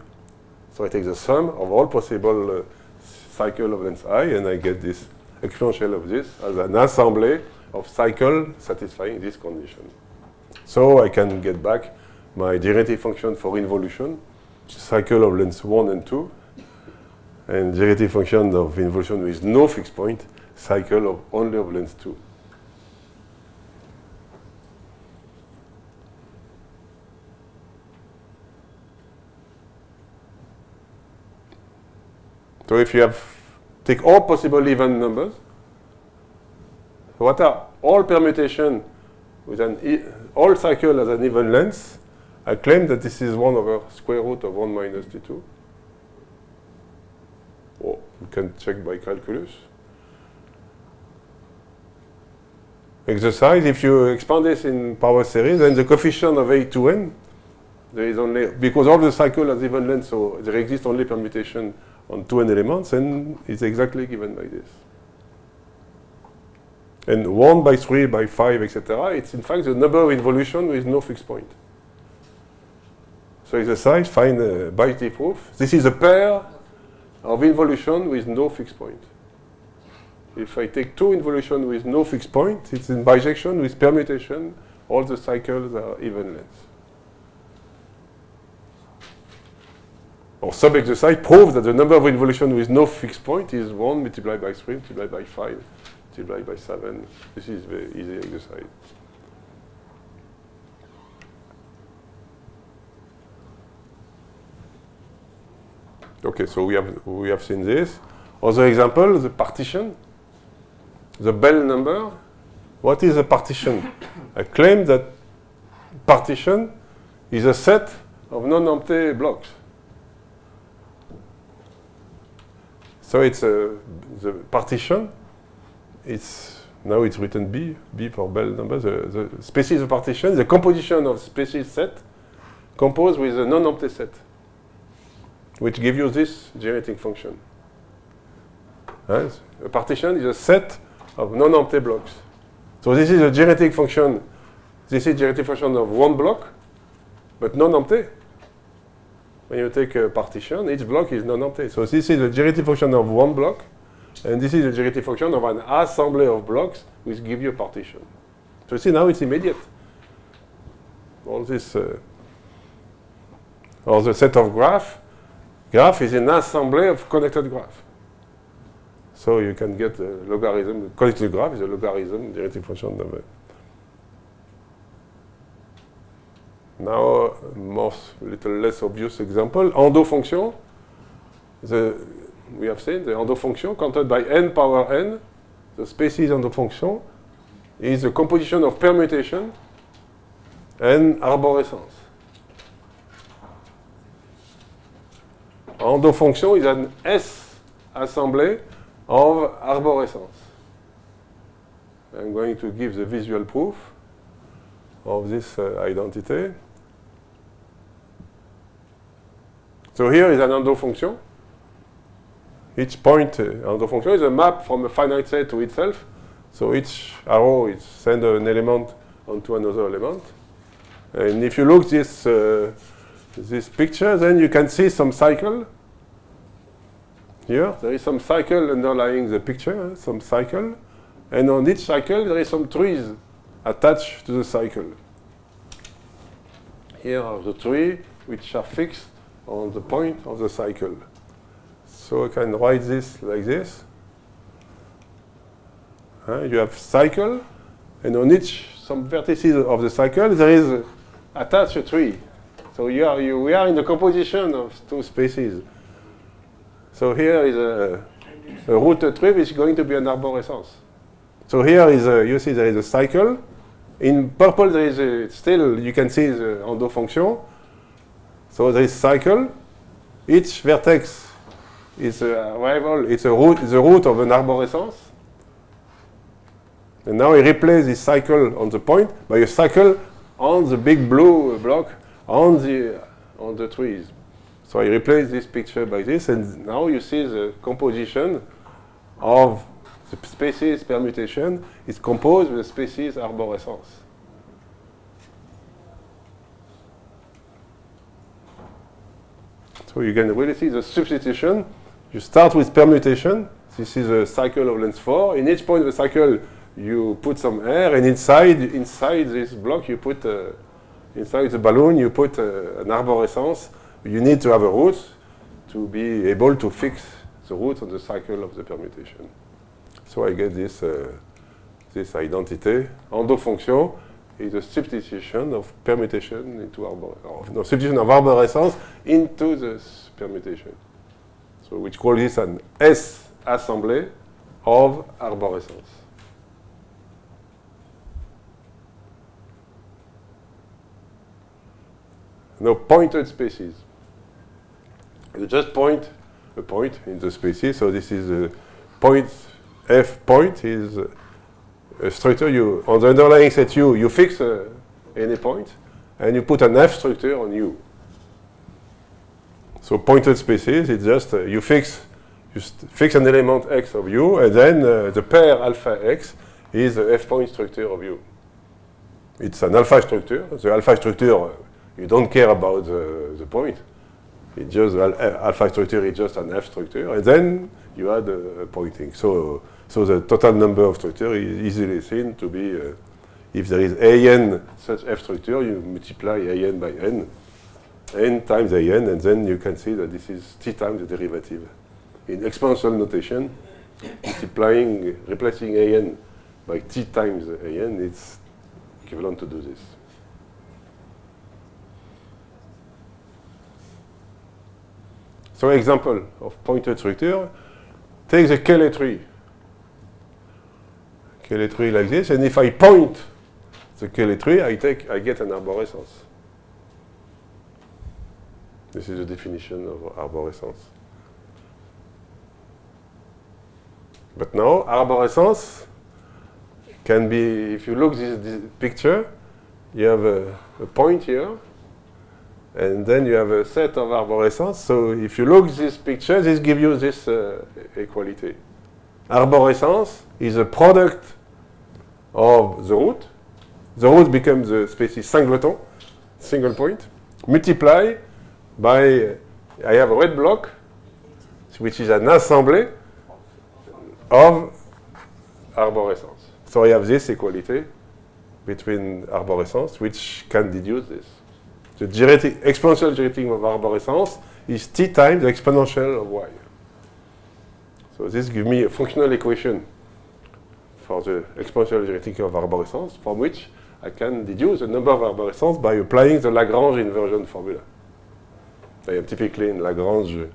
So I take the sum of all possible cycle of length I, and I get this exponential of this as an assembly of cycle satisfying this condition. So I can get back my generating function for involution, cycle of length 1 and 2, and generating function of involution with no fixed point, cycle of only of length 2. So if you take all possible even numbers, what are all permutation with all cycle has an even length, I claim that this is 1 over square root of 1 minus t2. Or you can check by calculus. Exercise, if you expand this in power series, then the coefficient of a to n, there is only, because all the cycle has even length, so there exists only permutation on 2n elements, and it's exactly given by this. And 1 by 3 by 5, etc., it's in fact the number of involution with no fixed point. So exercise, find a Bajti proof. This is a pair of involution with no fixed point. If I take two involution with no fixed point, it's in bijection with permutation. All the cycles are even length. Or sub-exercise proves that the number of involution with no fixed point is 1 multiplied by 3, multiplied by 5, multiplied by 7. This is very easy exercise. Okay, so we have seen this. Other example, the partition, the Bell number. What is a partition? I claim that partition is a set of non-empty blocks. So it's the partition. Now it's written B for Bell number. The species of partition, the composition of species set composed with a non-empty set, which gives you this generating function. A partition is a set of non-empty blocks. So this is a generating function. This is generating function of one block, but non-empty. When you take a partition, each block is non-empty. So this is a generating function of one block, and this is a generating function of an assembly of blocks which give you a partition. So you see now it's immediate. All this, or the set of graph is an assembly of connected graph. So you can get a logarithm. The connected graph is a logarithm generating function number. Now, little less obvious example. Endo function. We have seen the endo function counted by n power n. The species endo function is the composition of permutation and arborescence. Endo function is an S assembly of arborescence. I'm going to give the visual proof of this identity. So here is an endo function. Each point endo function is a map from a finite set to itself. So each arrow is send an element onto another element. And if you look this picture, then you can see some cycle. Here, there is some cycle underlying the picture, some cycle. And on each cycle, there is some trees attached to the cycle. Here are the trees which are fixed on the point of the cycle. So I can write this like this. You have cycle, and on each some vertices of the cycle, there is attached a tree. So we are in the composition of two spaces. So here is a rooted tree which is going to be an arborescence. So here is you see there is a cycle. In purple there is still, you can see the endo function. So there is cycle. Each vertex is a rival, it's the root of an arborescence. And now we replace this cycle on the point by a cycle on the big blue block on the trees. So I replace this picture by this, and now you see the composition of the species permutation is composed with the species arborescence. So you can really see the substitution. You start with permutation. This is a cycle of length 4. In each point of the cycle, you put some air, and inside this block, you put inside the balloon, you put an arborescence. You need to have a root to be able to fix the root on the cycle of the permutation. So I get this identity. Endo function is a substitution of permutation into substitution of arborescence into the permutation. So we call this an S assembly of arborescence. Now pointed species. You just point a point in the species. So this is a point. F point is a structure on the underlying set U. You fix any point, and you put an F structure on U. So pointed species, it's just you fix an element X of U, and then the pair alpha X is the F point structure of U. It's an alpha structure. The alpha structure, you don't care about the point. It's just alpha structure is just an F structure, and then you add a pointing. So the total number of structure is easily seen to be, if there is an such F structure, you multiply an by n times an, and then you can see that this is t times the derivative. In exponential notation, replacing an by t times an, it's equivalent to do this. So example of pointed structure, take the Cayley tree. Cayley tree like this, and if I point the Cayley tree, I get an arborescence. This is the definition of arborescence. But now, arborescence can be, if you look this picture, you have a point here, and then you have a set of arborescence. So if you look this picture, this gives you this equality. Arborescence is a product of the root. The root becomes the species singleton, single point, multiply by, I have a red block, which is an assembly of arborescence. So I have this equality between arborescence, which can deduce this. The exponential gerating of arborescence is t times the exponential of y. So this gives me a functional equation for the exponential gerating of arborescence, from which I can deduce the number of arborescence by applying the Lagrange inversion formula. I am typically in Lagrange,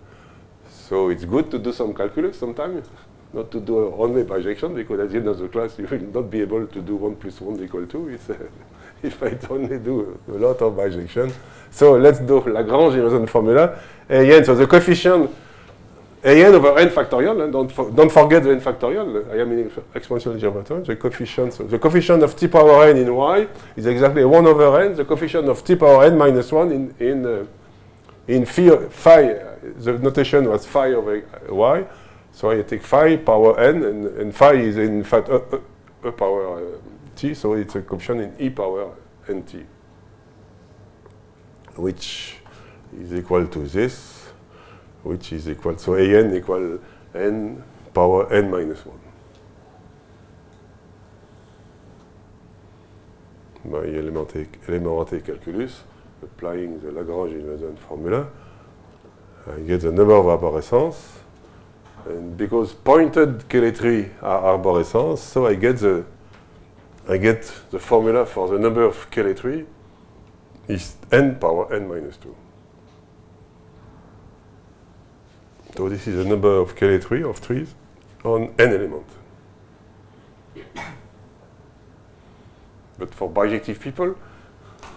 so it's good to do some calculus sometimes, not to do only bijection, because at the end of the class you will not be able to do 1 plus 1 equal 2. It's, if I only do a lot of bijection. So let's do Lagrange inversion formula. An, so the coefficient an over n factorial, and don't forget the n factorial. I am in exponential generator. The coefficient, so the coefficient of t power n in y is exactly 1 over n. The coefficient of t power n minus 1 in phi, the notation was phi over y. So I take phi power n, and phi is in fact a power t, so it's a coefficient in e power nt, which is equal to this, which is equal, so an equal n power n minus 1. My elementary calculus, applying the Lagrange inversion formula, I get the number of arborescence, and because pointed cheletry are arborescence, so I get the formula for the number of cheletry is n power n minus 2. So this is the number of cheletry of trees on n element. But for bijective people,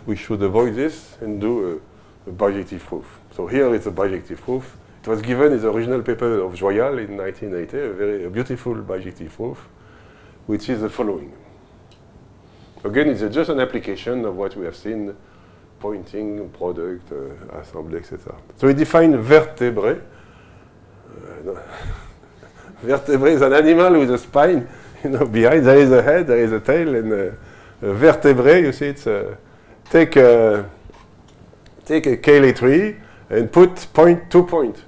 we should avoid this and do a bijective proof. So here is a bijective proof. It was given in the original paper of Joyal in 1980, a very beautiful bijective proof, which is the following. Again, it's just an application of what we have seen, pointing, product, assembly, etc. So we define vertebrae. Vertebrae is an animal with a spine, behind. There is a head, there is a tail, and a vertebrae, you see, it's take a cheletry and put two points.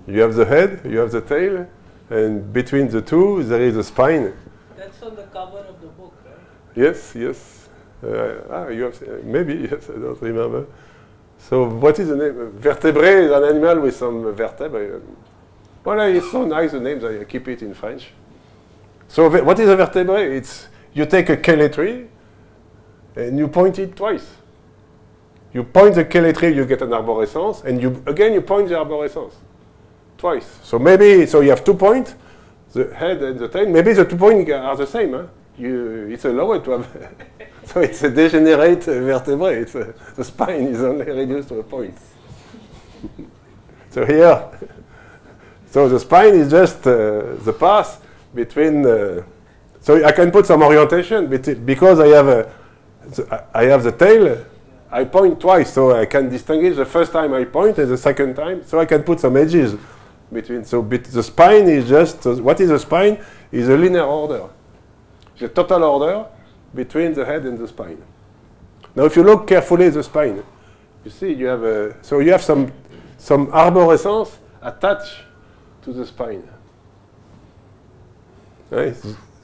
You have the head, you have the tail, and between the two there is a spine. That's on the cover of the book, right? Yes, yes. You have maybe, yes, I don't remember. So what is the name? Vertebrae is an animal with some vertebrae. Well, it's so nice, the names, I keep it in French. So what is a vertebrae? It's, you take a cheletry and you point it twice. You point the cheletry, you get an arborescence, and you point the arborescence twice. So maybe, so you have 2 points, the head and the tail. Maybe the 2 points are the same. Huh? It's allowed to have, so it's a degenerate vertebrae. The spine is only reduced to a point. So here, so the spine is just the path between. So I can put some orientation because I have the tail. I point twice, so I can distinguish the first time I point and the second time. So I can put some edges between. So the spine is just. What is the spine? Is a linear order. The total order between the head and the spine. Now, if you look carefully at the spine, you see you have so you have some arborescence attached to the spine. Right?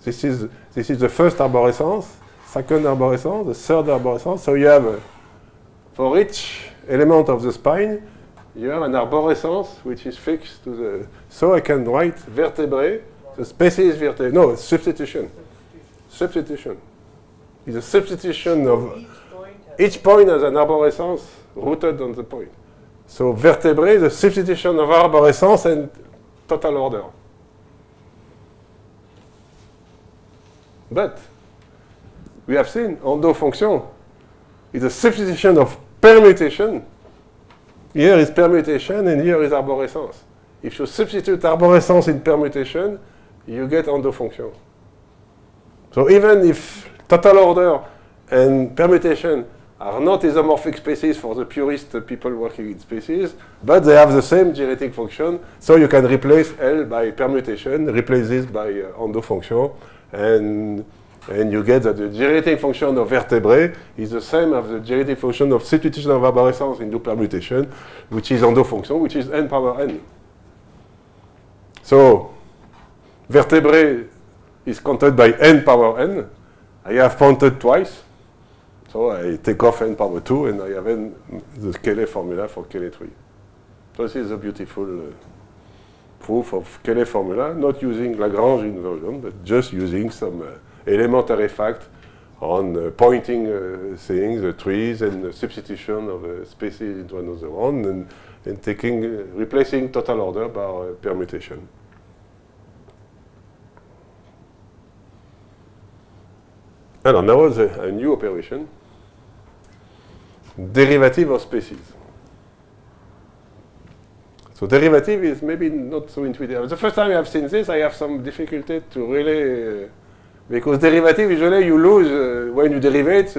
This is the first arborescence, second arborescence, the third arborescence. So you have for each element of the spine, you have an arborescence which is fixed to the. So I can write vertebrae. The species vertebrae. No, substitution. Substitution. It's a substitution of each point has an arborescence rooted on the point. So vertebrae, the substitution of arborescence and total order. But we have seen Hondo function is a substitution of permutation. Here is permutation and here is arborescence. If you substitute arborescence in permutation, you get Ando function. So even if total order and permutation are not isomorphic spaces for the purist people working in spaces, but they have the same generating function, so you can replace L by permutation, replace this by Ando function, and you get that the generating function of vertebrae is the same as the generating function of substitution of arborescence into permutation, which is Ando function, which is n power n. So vertebrae is counted by n power n. I have counted twice. So I take off n power 2 and I have n, the Cayley formula for Cayley tree. So this is a beautiful proof of Cayley formula, not using Lagrange inversion, but just using some elementary fact on pointing things, trees, and the substitution of species into another one, and taking, replacing total order by permutation. And now a new operation. Derivative of species. So derivative is maybe not so intuitive. The first time I've seen this, I have some difficulty to really, because derivative usually you lose when you derivate,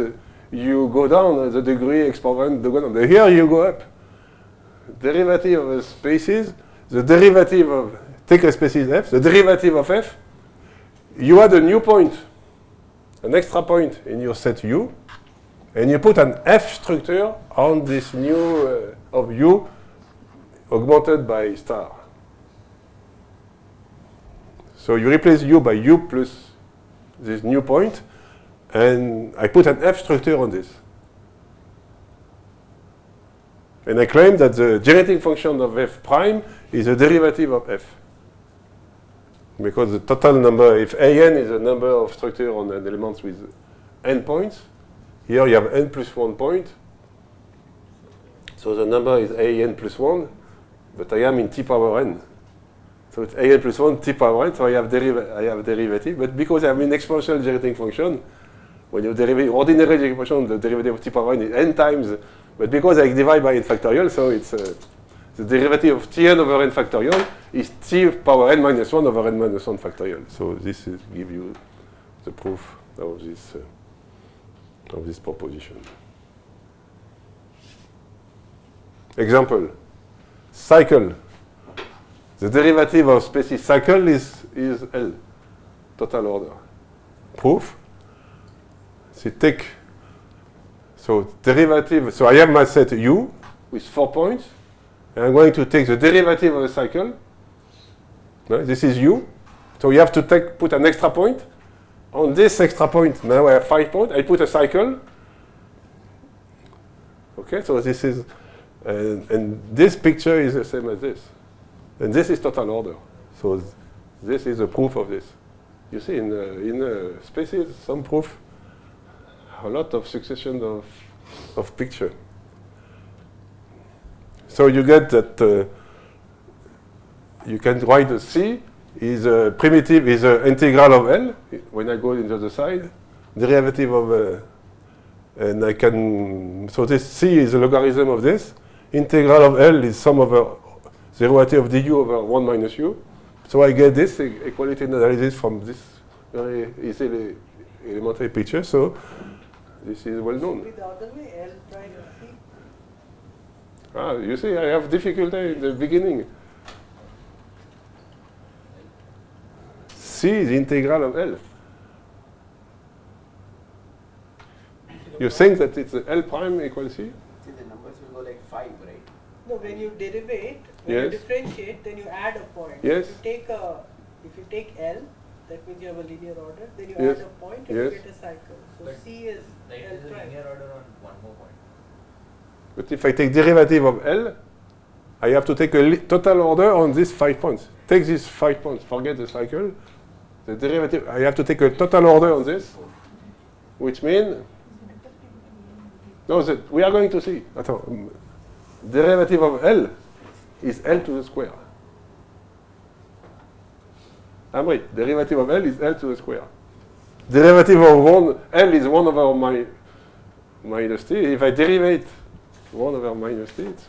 you go down the degree exponent, here you go up. Derivative of species, the derivative of, take a species f, the derivative of f, you add a new point, an extra point in your set U, and you put an F structure on this new of U augmented by star. So you replace U by U plus this new point, and I put an F structure on this. And I claim that the generating function of F prime is a derivative of F. Because the total number, if an is a number of structure on an element with n points, here you have n plus 1 point. So the number is an plus 1, but I am in t power n. So it's an plus 1 t power n, so I have derivative. But because I have an exponential generating function, when you derive ordinary generating function, the derivative of t power n is n times. But because I divide by n factorial, so it's the derivative of Tn over n factorial is t power n minus 1 over n minus 1 factorial. So this is give you the proof of this proposition. Example, cycle. The derivative of species cycle is L, total order. Proof. So take, so derivative, so I have my set U with 4 points, and I'm going to take the derivative of a cycle. No, this is U. So you have to put an extra point. On this extra point, now I have 5 points. I put a cycle. Okay, so this is, and this picture is the same as this. And this is total order. So this is a proof of this. You see, in spaces, some proof, a lot of succession of picture. So you get that you can write the C is a primitive, is an integral of L, when I go in the other side, derivative of, and I can, so this C is a logarithm of this, integral of L is sum over the derivative of du over 1 minus u. So I get this equality analysis from this very easily elementary picture, so this is well known. The other way, L prime C. Ah, you see, I have difficulty in the beginning. C is the integral of L. You think that it's L prime equals C? See, the numbers will go like 5, right? No, when you derivate, when Yes. you differentiate, then you add a point. Yes. If you take L, that means you have a linear order. Then you Yes. add a point and Yes. you get a cycle. So But C is Right, L is a prime. linear order on one more point. But if I take derivative of L, I have to take a total order on these 5 points. Take these 5 points, forget the cycle. The derivative, I have to take a total order on this, which means, no, we are going to see. Attends, derivative of L is L to the square. Wait, derivative of L is L to the square. Derivative of 1, L is 1 over minus t. If I derivate 1 over minus t, it's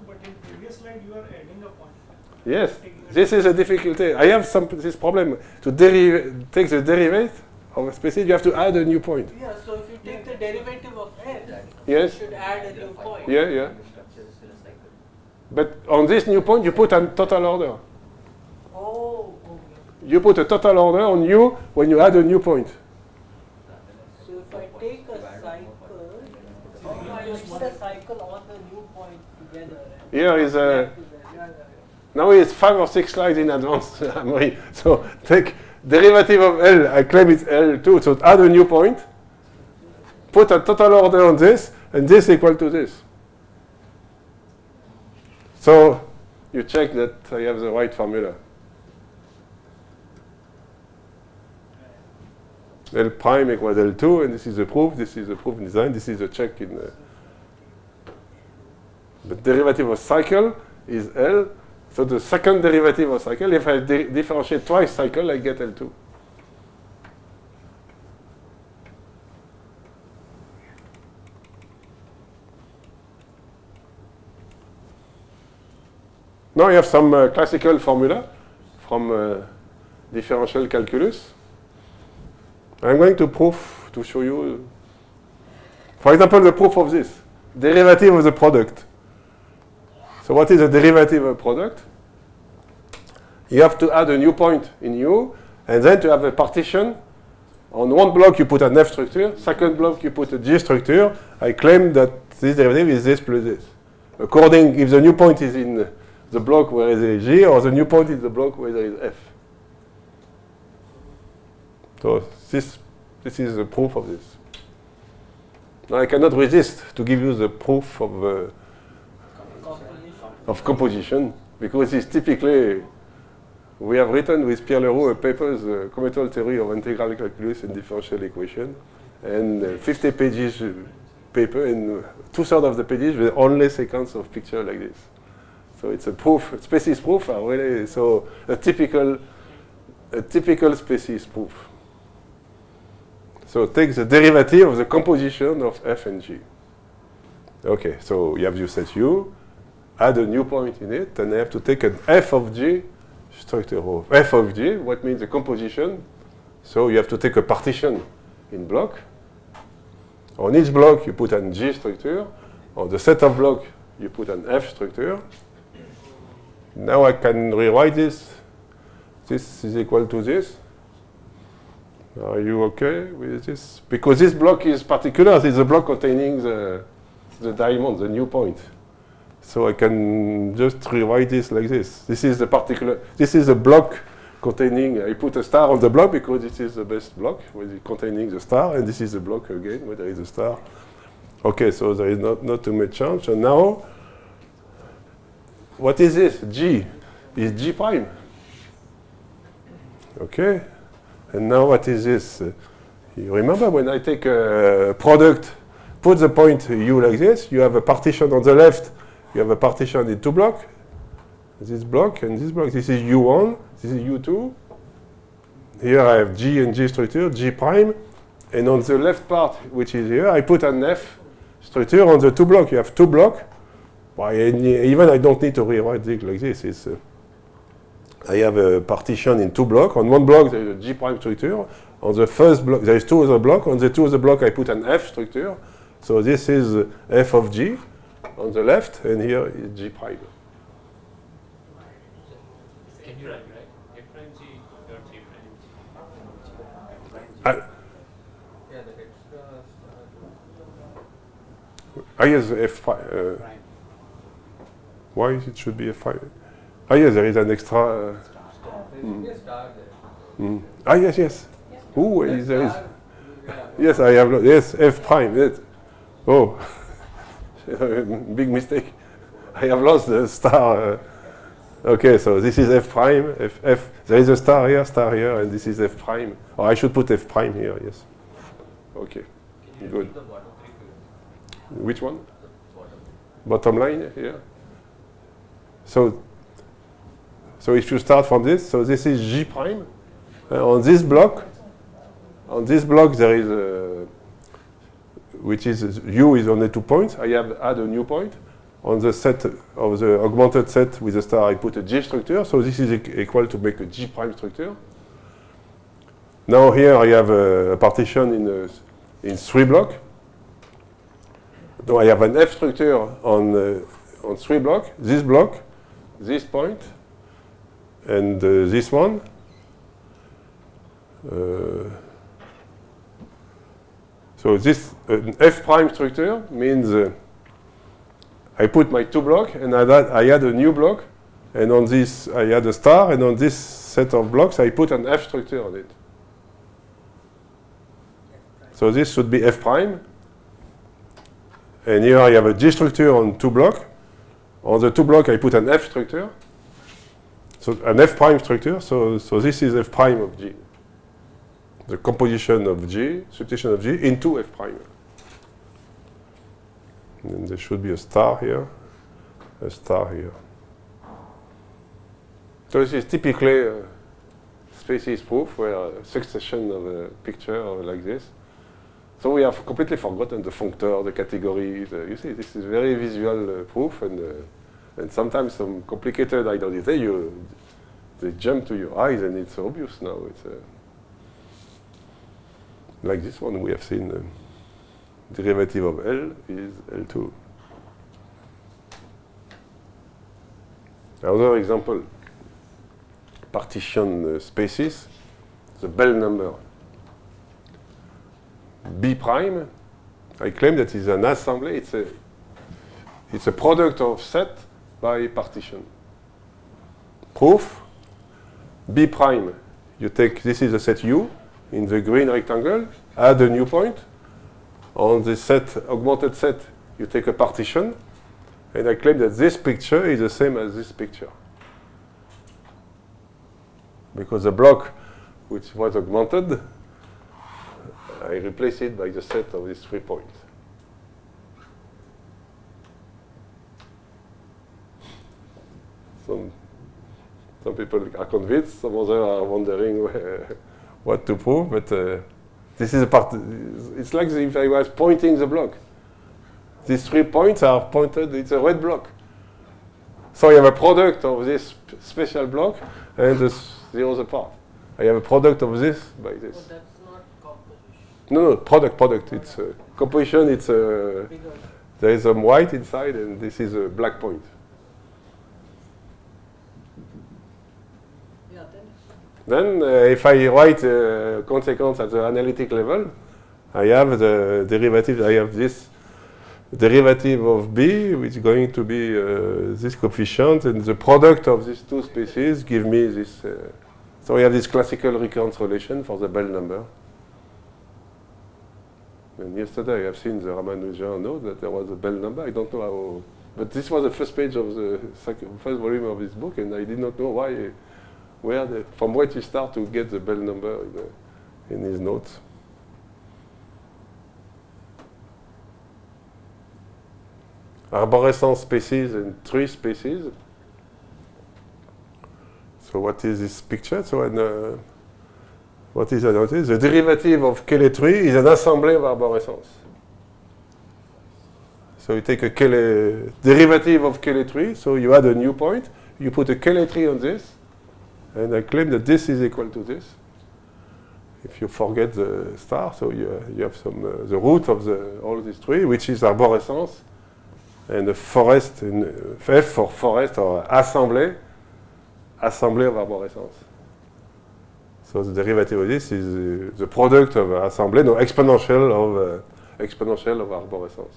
But in previous slide you are adding a point. Yes, this is a difficulty. I have this problem. To take the derivative of a species, you have to add a new point. Yeah, so if you take the derivative of f, Yes? you should add a new point. Yeah, yeah. But on this new point, you put a total order. Oh, okay. You put a total order on u when you add a new point. So if I take a cycle, I put a cycle on the new point together. And Here is a... back to that. Yeah, yeah, Now it's 5 or 6 slides in advance, Amaury. So take derivative of L, I claim it's L2, so add a new point, put a total order on this, and this equal to this. So you check that I have the right formula. L prime equals L2, and this is the proof in design, this is the check in the derivative of cycle is L. So the second derivative of cycle, if I differentiate twice cycle, I get L2. Now you have some classical formula from differential calculus. I'm going to show you, for example, the proof of this. Derivative of the product. So what is the derivative of a product? You have to add a new point in U, and then to have a partition. On one block you put an F structure, second block you put a G structure. I claim that this derivative is this plus this. According, if the new point is in the block where there is G, or the new point is the block where there is F. So this is the proof of this. Now I cannot resist to give you the proof of composition, because it's typically, we have written with Pierre Leroux a paper, the commutative theory of integral calculus and differential equation, and 50 pages paper, and 2/3 of the pages with only sequence of picture like this. So it's a proof, species proof are really, so a typical species proof. So take the derivative of the composition of F and G. Okay, so you have your set U, add a new point in it, and I have to take an F of G structure of F of G, what means the composition. So you have to take a partition in block. On each block you put an G structure. On the set of block you put an F structure. Now I can rewrite this. This is equal to this. Are you okay with this? Because this block is particular. It's a block containing the diamond, the new point. So I can just rewrite this like this. This is the particular. This is a block containing. I put a star on the block because this is the best block containing the star, and this is the block again where there is a star. Okay, so there is not too much change. And now, what is this? G is G prime. Okay. And now what is this? You remember when I take a product, put the point U like this, you have a partition on the left, you have a partition in two blocks, this block and this block. This is U1, this is U2. Here I have G and G structure, G prime, and on the left part, which is here, I put an F structure on the two blocks. You have two blocks. Even I don't need to rewrite it like this. It's, I have a partition in two blocks. On one block, there is a G prime structure. On the first block, there is two other blocks. On the two other blocks, I put an F structure. So this is F of G on the left, and here is G prime. Can you write, right? F prime G dot G prime. Yeah, the extra Yes, F prime. Why it should be F prime? Yes, there is an extra. Yes. Ooh, there is. Yes, I have. Yes, F prime. Yes. Oh, big mistake. I have lost the star. Okay, so this is F prime. F. There is a star here, and this is F prime. Or I should put F prime here. Yes. Okay. Good. the bottom three figures. Which one? The Bottom bottom. line here. So if you start from this, so this is G prime. On this block there is which is U is only 2 points. I have add a new point. On the set of the augmented set with the star, I put a G structure. So this is equal to make a G prime structure. Now here I have a partition in 3 blocks. So I have an F structure on 3 blocks. This block, this point, and this one. So this F prime structure means I put my 2 blocks and I add a new block, and on this I add a star, and on this set of blocks I put an F structure on it. So this should be F prime. And here I have a G structure on 2 blocks. On the 2 blocks I put an F structure. So an F prime structure. So this is F prime of G. The composition of G, substitution of G into F prime. And there should be a star here, a star here. So this is typically a species proof where a succession of a picture like this. So we have completely forgotten the functor, the category. You see, this is very visual proof, and sometimes some complicated identity, they jump to your eyes, and it's obvious now. It's like this one we have seen. Derivative of L is L2. Another example, partition spaces, the Bell number. B prime, I claim that is an assembly, it's a product of set by partition. Proof, B prime, you take, this is a set U in the green rectangle, add a new point. On the set, augmented set, you take a partition, and I claim that this picture is the same as this picture. Because the block which was augmented, I replace it by the set of these 3 points. Some people are convinced, some others are wondering what to prove, but this is a part. It's like if I was pointing the block. These 3 points are pointed, it's a red block. So I have a product of this special block and the other part. I have a product of this by this. So that's not composition. No, product. It's composition, it's Bigger. there is some white inside, and this is a black point. Yeah, then Then if I write consequence at the analytic level, I have the derivative, I have this derivative of B, which is going to be this coefficient, and the product of these 2 species give me this. So I have this classical recurrence relation for the Bell number. And yesterday I have seen the Ramanujan note that there was a Bell number. I don't know how, but this was the first page of the first volume of this book, and I did not know why, from where to start to get the Bell number in his notes. Arborescence species and tree species. So what is this picture? So what is that? The derivative of Cayley tree is an assembly of arborescence. So you take a Cayley derivative of Cayley tree, so you add a new point, you put a Cayley tree on this, and I claim that this is equal to this. If you forget the star, so you have some the root of all this tree, which is arborescence, and the forest, F for forest or assembly of arborescence. So the derivative of this is the product of assembly, no, exponential of arborescence.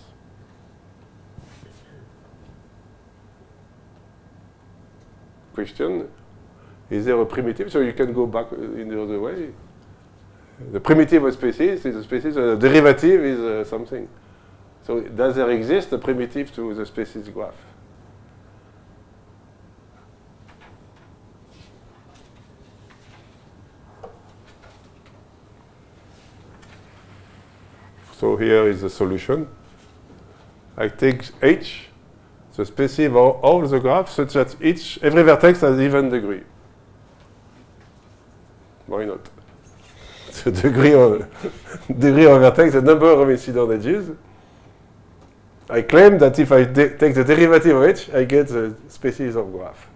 Question: is there a primitive? So you can go back in the other way. The primitive of species is a species. The derivative is something. So does there exist a primitive to the species graph? So here is the solution. I take H, the species of all the graphs, such that every vertex has even degree. Why not? The degree of vertex, the number of incident edges. I claim that if I take the derivative of h, I get the species of graph.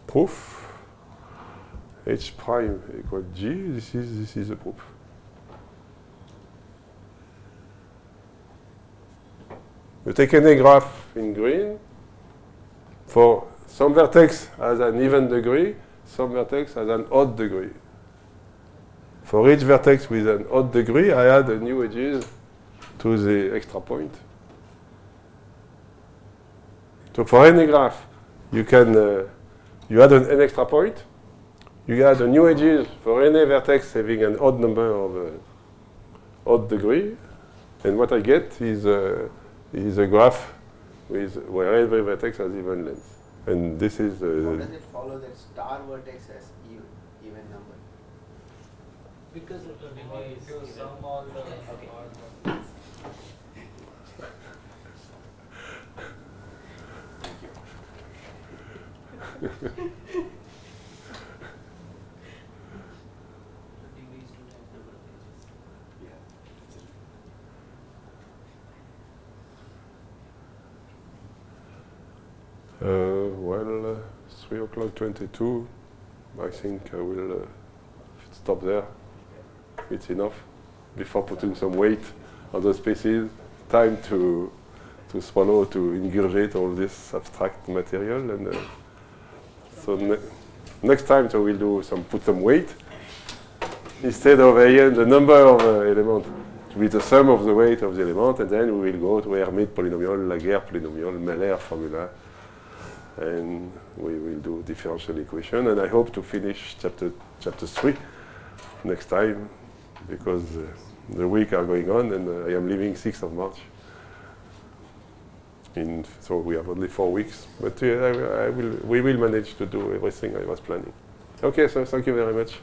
Proof h prime equal g. This is the proof. You take any graph in green. For some vertex has an even degree, some vertex has an odd degree. For each vertex with an odd degree, I add a new edges to the extra point. So for any graph, you can you add an extra point. You add a new edges for any vertex having an odd number of odd degree, and what I get is a graph where every vertex has even length. And this is How does it follow that star vertex has even number? Because it will Degree is you given. sum all the Okay. odd ones. The degree is 2 times number of edges. Yeah. well, 3 o'clock 22. I think I will stop there. It's enough before putting some weight on the species. Time to swallow, to ingurgite all this abstract material, and so next time, so we'll do put some weight instead of the number of elements to be the sum of the weight of the element, and then we will go to Hermite polynomial, Laguerre polynomial, Meller formula, and we will do differential equation. And I hope to finish chapter 3 next time, because the week are going on, and I am leaving 6th of March. So we have only 4 weeks, but we will manage to do everything I was planning. Okay, so thank you very much.